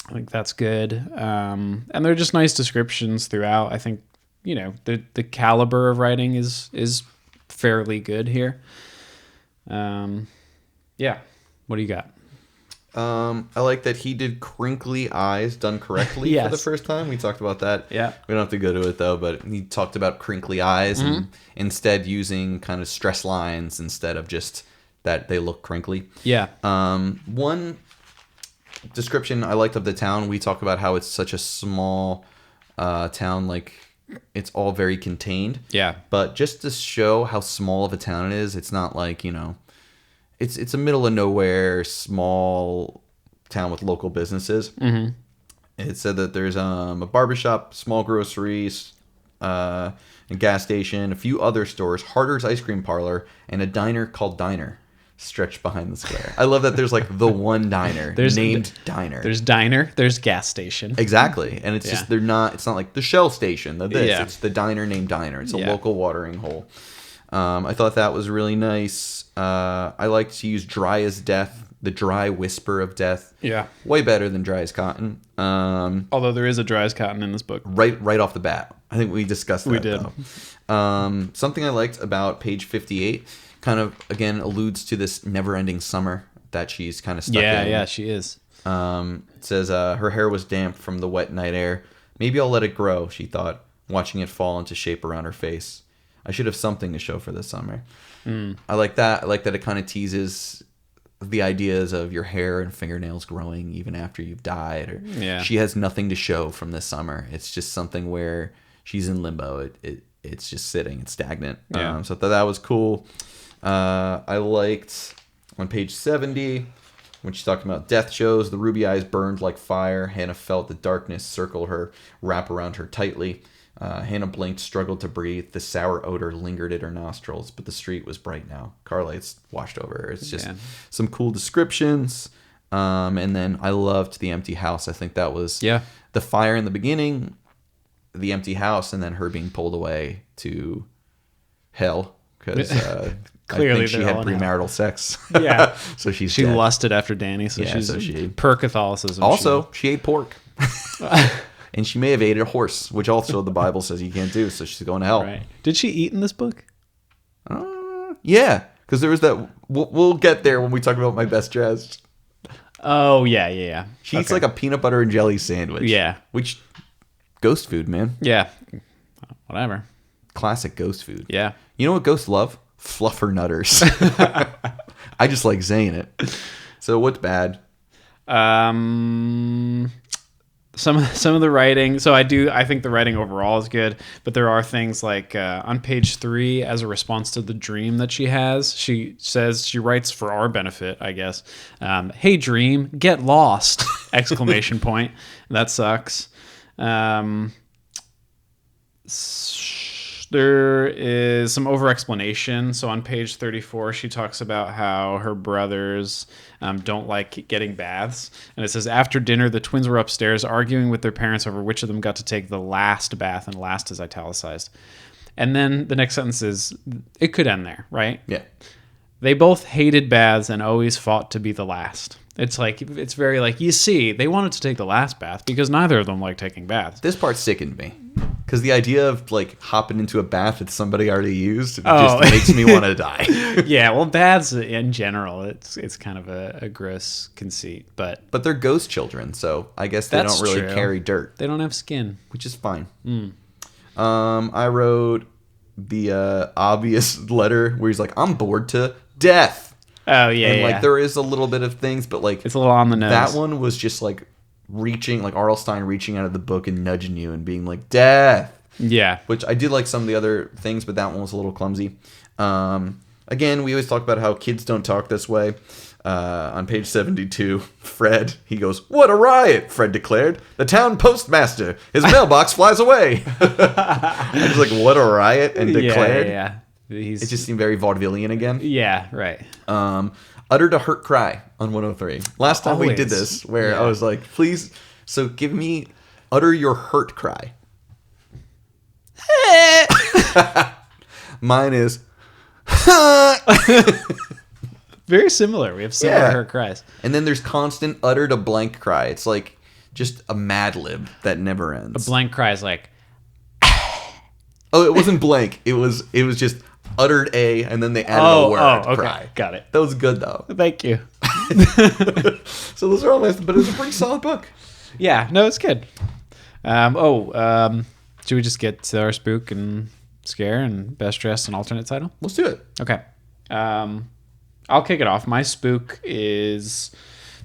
I think that's good. And they're just nice descriptions throughout. I think, the caliber of writing is fairly good here. Yeah. What do you got? I like that he did crinkly eyes done correctly for the first time. We talked about that. Yeah. We don't have to go to it though, but he talked about crinkly eyes and instead using kind of stress lines instead of just that they look crinkly. Yeah. One description I liked of the town, we talk about how it's such a small town, like it's all very contained. Yeah. But just to show how small of a town it is, it's not like, it's a middle of nowhere, small town with local businesses. Mm-hmm. It said that there's a barbershop, small groceries, a gas station, a few other stores, Harder's ice cream parlor, and a diner called Diner stretched behind the square. I love that there's like the one diner named Diner. There's diner, there's gas station. Exactly. And it's just, it's not like the Shell station, it's the diner named Diner. It's a local watering hole. I thought that was really nice. I like to use dry as death, the dry whisper of death. Yeah. Way better than dry as cotton. Although there is a dry as cotton in this book. Right off the bat. I think we discussed that. We did. Though. Something I liked about page 58 kind of, again, alludes to this never-ending summer that she's kind of stuck in. Yeah, she is. It says, her hair was damp from the wet night air. Maybe I'll let it grow, she thought, watching it fall into shape around her face. I should have something to show for this summer. I like that. I like that it kind of teases the ideas of your hair and fingernails growing even after you've died. Or she has nothing to show from this summer. It's just something where she's in limbo. It's just sitting. It's stagnant. Yeah. So I thought that was cool. I liked on page 70 when she's talking about death shows. The ruby eyes burned like fire. Hannah felt the darkness circle her, wrap around her tightly. Hannah blinked, struggled to breathe. The sour odor lingered at her nostrils, but the street was bright now. Car lights washed over her. It's just some cool descriptions. And then I loved the empty house. I think that was the fire in the beginning, the empty house, and then her being pulled away to hell because clearly I think she had premarital sex. Yeah. So she dead. Lusted after Danny, so she's per Catholicism. Also, she ate pork. And she may have ate a horse, which also the Bible says you can't do, so she's going to hell. Right. Did she eat in this book? Yeah, because there was that... We'll get there when we talk about My Best Dressed. Oh, yeah. She eats like a peanut butter and jelly sandwich. Yeah. Which... Ghost food, man. Yeah. Whatever. Classic ghost food. Yeah. You know what ghosts love? Fluffernutters. I just like saying it. So what's bad? Some of the writing, so I think the writing overall is good, but there are things like on page 3, as a response to the dream that she has, she says, she writes for our benefit, I guess, hey dream, get lost, ! That sucks. There is some over-explanation. So on page 34, she talks about how her brothers don't like getting baths. And it says, after dinner, the twins were upstairs arguing with their parents over which of them got to take the last bath, and last is italicized. And then the next sentence is, it could end there, right? Yeah. They both hated baths and always fought to be the last. It's like, it's very like, you see, they wanted to take the last bath because neither of them like taking baths. This part sickened me. Because the idea of like hopping into a bath that somebody already used Oh. just makes me want to die. Yeah, well, baths in general, it's kind of a gross conceit, but But they're ghost children, so I guess they That's don't really true. carry dirt, they don't have skin. which is fine. I wrote the obvious letter where he's like, I'm bored to death. Oh, yeah, And yeah. like there is a little bit of things, but like It's a little on the nose. that one was just like reaching, like R.L. Stein reaching out of the book and nudging you and being like, death. Yeah. Which I did like some of the other things, but that one was a little clumsy. Again, we always talk about how kids don't talk this way. On page 72, Fred, he goes, "What a riot!" Fred declared. "The town postmaster, his mailbox flies away." I was like, "What a riot!" and declared. Yeah. He's, It just seemed very vaudevillian again. yeah, right. Uttered a hurt cry on 103. Last time we did Always. this, where Yeah. I was like, "Please, so give me, utter your hurt cry." Mine is. Very similar. We have similar Yeah. hurt cries. And then there's constant uttered a blank cry. It's like just a Mad Lib that never ends. Blank cry is like, Oh, it wasn't blank. It was just uttered a, and then they added a word okay. cry. Got it. That was good though. Thank you. So those are all nice, but it was a pretty solid book. Yeah, no, it's good. Should we just get to our spook and scare and best dressed and alternate title? Let's do it. Okay. I'll kick it off. My spook is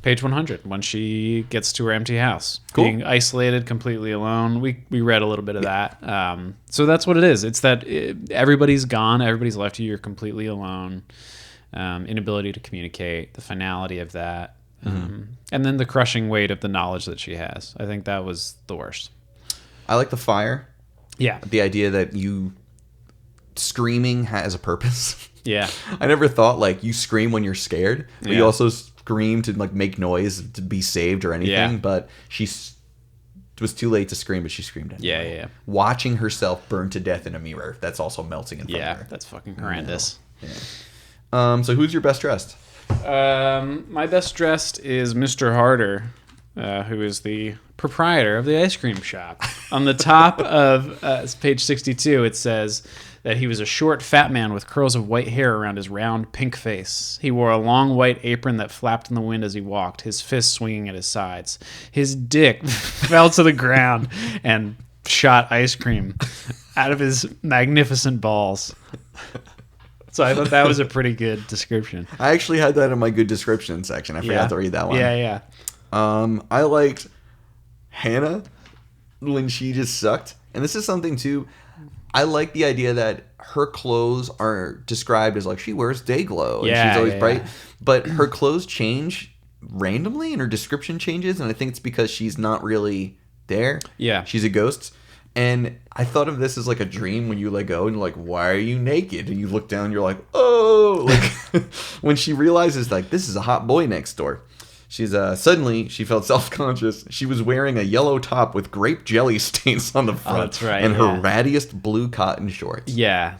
page 100 when she gets to her empty house, Cool. being isolated, completely alone. We read a little bit of that. So that's what it is. It's that everybody's gone, everybody's left you, you're completely alone. Inability to communicate, the finality of that, and then the crushing weight of the knowledge that she has. I think that was the worst. I like the fire. Yeah. The idea that you screaming has a purpose. Yeah. I never thought like you scream when you're scared, but you Yeah. also scream to like make noise to be saved or anything. Yeah. But it was too late to scream, but she screamed anyway. Yeah. Watching herself burn to death in a mirror, that's also melting in front Yeah. of her. That's fucking horrendous. So who's your best dressed? My best dressed is Mr. Harder, who is the proprietor of the ice cream shop. On the top of page 62, it says that he was a short, fat man with curls of white hair around his round, pink face. He wore a long white apron that flapped in the wind as he walked, his fists swinging at his sides. His dick fell to the ground and shot ice cream out of his magnificent balls. So I thought that was a pretty good description. I actually had that in my good description section. I forgot to read that one. Yeah. I liked Hannah when she just sucked. And this is something too. I like the idea that her clothes are described as like she wears day glow and Yeah, she's always yeah, bright. yeah. But her clothes change randomly and her description changes. And I think it's because she's not really there. Yeah. She's a ghost. And I thought of this as like a dream when you let go and you're like, why are you naked? And you look down and you're like, oh, like when she realizes like this is a hot boy next door. She's suddenly she felt self-conscious. She was wearing a yellow top with grape jelly stains on the front. that's right, And yeah. her rattiest blue cotton shorts. Yeah.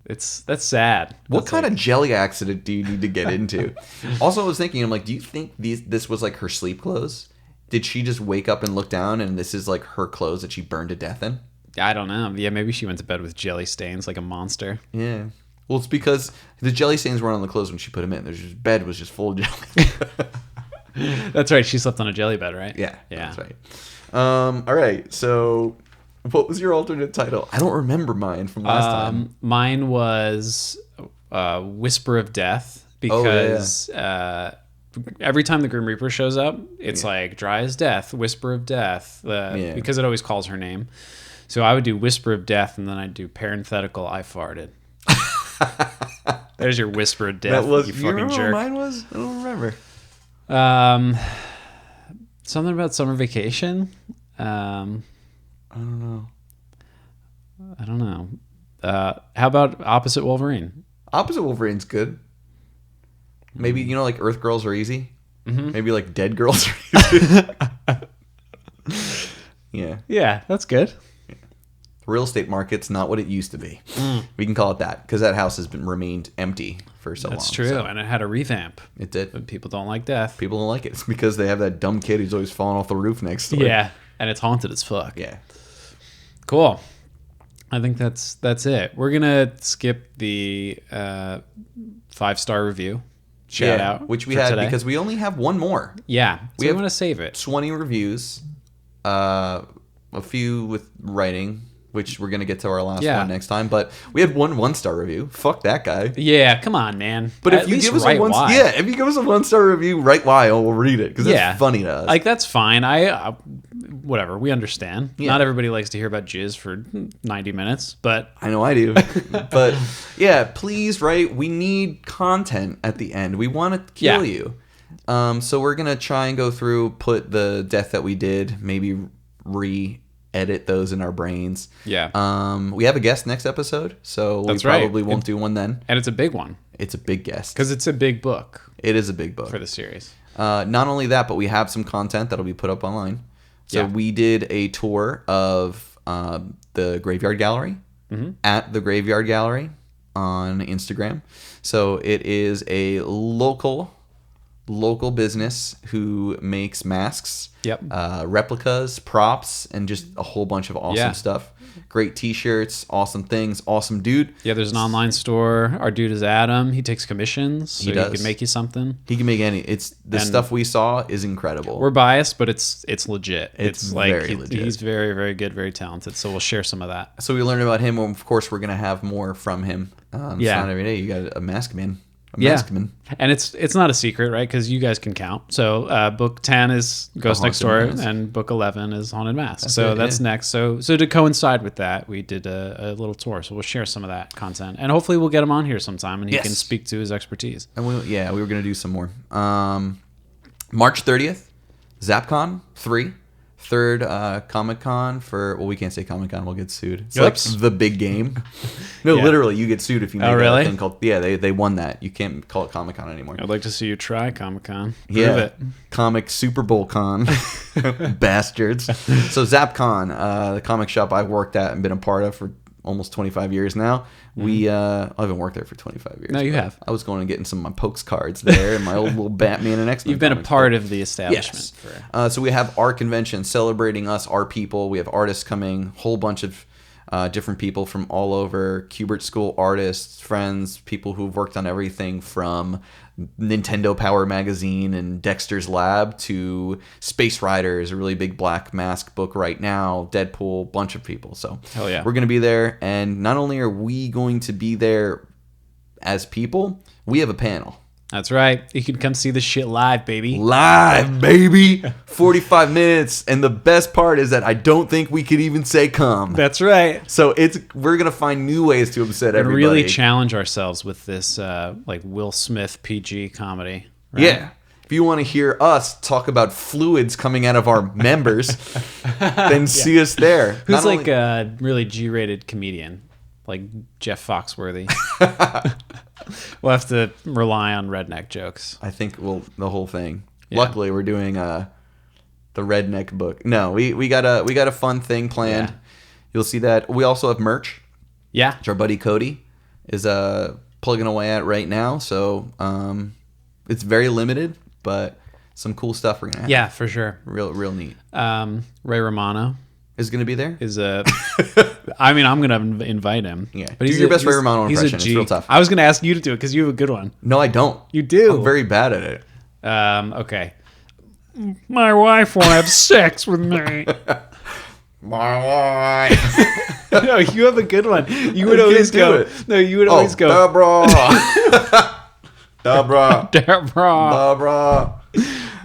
That's sad. What That's kind like- of jelly accident do you need to get into? Also, I was thinking, I'm like, do you think this was like her sleep clothes? Did she just wake up and look down and this is like her clothes that she burned to death in? I don't know. Yeah, maybe she went to bed with jelly stains like a monster. Yeah. Well, it's because the jelly stains weren't on the clothes when she put them in. There's just bed was just full of jelly. That's right. She slept on a jelly bed, right? Yeah, Yeah. that's right. All right. So, what was your alternate title? I don't remember mine from last time. Mine was Whisper of Death because every time the Grim Reaper shows up, it's like dry as death, Whisper of Death, because it always calls her name. So I would do Whisper of Death, and then I'd do parenthetical, I farted. There's your Whisper of Death, That was. you You fucking remember jerk. what mine was? I don't remember. Something about summer vacation. I don't know. I don't know. How about opposite Wolverine? Opposite Wolverine's good. Maybe, you know, like Earth Girls Are Easy? Mm-hmm. Maybe like Dead Girls Are Easy? Yeah. Yeah, that's good. The real estate market's not what it used to be. We can call it that, because that house has been remained empty for so long. That's true, So and it had a revamp. it did. But people don't like death. People don't like it. It's because they have that dumb kid who's always falling off the roof next door. Yeah, and it's haunted as fuck. Yeah. Cool. I think that's it. We're gonna skip the 5-star review. Shout out, which we for had today. because we only have one more. Yeah, so we have- want to save it. 20 reviews, a few with writing, which we're gonna get to our last one next time. But we had one 1-star review. Fuck that guy. Yeah, come on, man. But At if you least give us write a one, why. yeah, if you give us a 1-star review, write why, and we'll read it because it's funny to us. Like, that's fine. Whatever, we understand. Yeah. Not everybody likes to hear about jizz for 90 minutes, but I know I do. But yeah, please write. We need content at the end. We want to kill you. So we're gonna try and go through, put the death that we did, maybe re-edit those in our brains. yeah. We have a guest next episode, so we That's right. probably won't do one then. And it's a big one It's a big guest. because it's a big book It is a big book. for the series. Not only that, but we have some content that'll be put up online. So Yeah. we did a tour of the Graveyard Gallery at the Graveyard Gallery on Instagram. So it is a local business who makes masks, Yep. replicas, props, and just a whole bunch of awesome Yeah. stuff. Great t-shirts, awesome things, awesome dude. Yeah, there's an online store. Our dude is Adam. He takes commissions, so he does. can make you something. He can make any. It's the And stuff we saw is incredible. We're biased, but it's legit. It's like very legit. He's very, very good, very talented. So we'll share some of that. So we learned about him. And of course, we're gonna have more from him. It's Yeah. not every day. You got a mask man. Yeah. Maskman. And it's not a secret, right? Because you guys can count. So book 10 is Ghost Next Door, Haunted Mask. and book 11 is Haunted Mask. That's So it, that's yeah. next. So to coincide with that, we did a little tour. So we'll share some of that content, and hopefully we'll get him on here sometime, and he Yes. can speak to his expertise. And we were gonna do some more. March 30th, ZapCon 3. Third Comic Con for, well, we can't say Comic Con, we'll get sued. It's Oops. like the big game. No, Yeah. literally, you get sued if you make Oh, that really? thing called. Yeah, they won that. You can't call it Comic Con anymore. I'd like to see you try Comic Con. Prove Yeah, it. Comic Super Bowl Con, bastards. So ZapCon, the comic shop I've worked at and been a part of for almost 25 years now. I haven't worked there for 25 years. No, you but have. I was going and getting some of my Pokes cards there and my old little Batman and X-Men. You've been a comics. part of the establishment. Yes. So we have our convention celebrating us, our people. We have artists coming, whole bunch of different people from all over. Kubert School artists, friends, people who've worked on everything from Nintendo Power Magazine and Dexter's Lab to Space Riders, a really big Black Mask book right now, Deadpool, bunch of people. So Hell yeah. we're going to be there. And not only are we going to be there as people, we have a panel. That's right. You can come see this shit live, baby. Live, baby. 45 minutes. And the best part is that I don't think we could even say come. That's right. So we're going to find new ways to upset And everybody. really challenge ourselves with this like Will Smith PG comedy. Right? Yeah. If you want to hear us talk about fluids coming out of our members, then see us there. Who's Not like only- a really G-rated comedian, like Jeff Foxworthy. We'll have to rely on redneck jokes. I think the whole thing. Yeah. Luckily, we're doing the redneck book. No, we got a fun thing planned. Yeah. You'll see that. We also have merch, Yeah. which our buddy Cody is plugging away at right now. So it's very limited, but some cool stuff we're gonna have. Yeah, for sure. real neat. Ray Romano Is gonna be there. is a. I mean, I'm gonna invite him. Yeah. but Do he's your a- best Ray he's- Romano he's a impression. It's G. real tough. I was gonna ask you to do it because you have a good one. No, I don't. You do. I'm very bad at it. Okay. My wife won't have sex with me. My wife. No, you have a good one. You would I always can't do go. it. No, you would always go. Deborah. Deborah. Deborah. Deborah.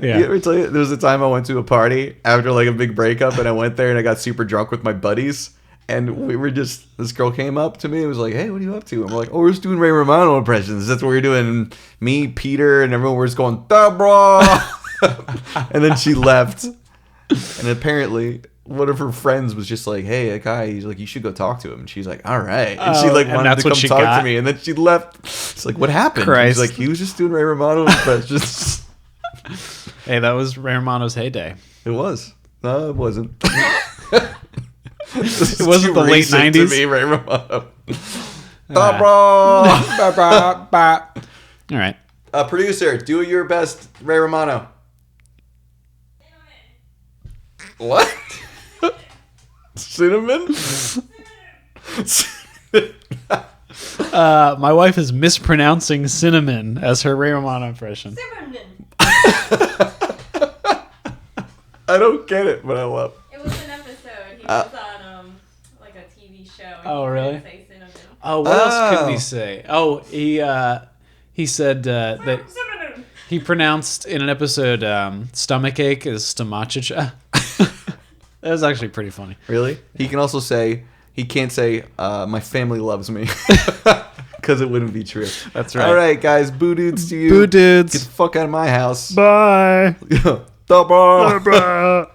Yeah. You ever tell you there was a time I went to a party after like a big breakup and I went there and I got super drunk with my buddies and we were just, this girl came up to me and was like, hey, what are you up to? And we're like, oh, we're just doing Ray Romano impressions. That's what we're doing. And me, Peter, and everyone were just going, Deborah. And then she left. And apparently one of her friends was just like, "Hey, a guy." He's like, "You should go talk to him." And she's like, "All right." And she like and wanted that's to what come she talk got? to me, and then she left. It's like, "What happened?" Christ. He's like, "He was just doing Ray Romano impressions." Hey, that was Ray Romano's heyday. It was. No, it wasn't. It wasn't the late 90s? Ray Romano. All right. Producer, do your best, Ray Romano. What? Cinnamon? My wife is mispronouncing cinnamon as her Ray Romano impression. I don't get it, but I love it. It was an episode. He was on like a TV show. And Oh, he really? couldn't say cinnamon. Oh, what else couldn't he say? Oh, he said that he pronounced in an episode stomach ache as stomachicha. That was actually pretty funny. Really? He can also say, he can't say, my family loves me. Because it wouldn't be true. That's right. All right, guys. Boo dudes to you. Boo dudes. Get the fuck out of my house. Bye. Bye.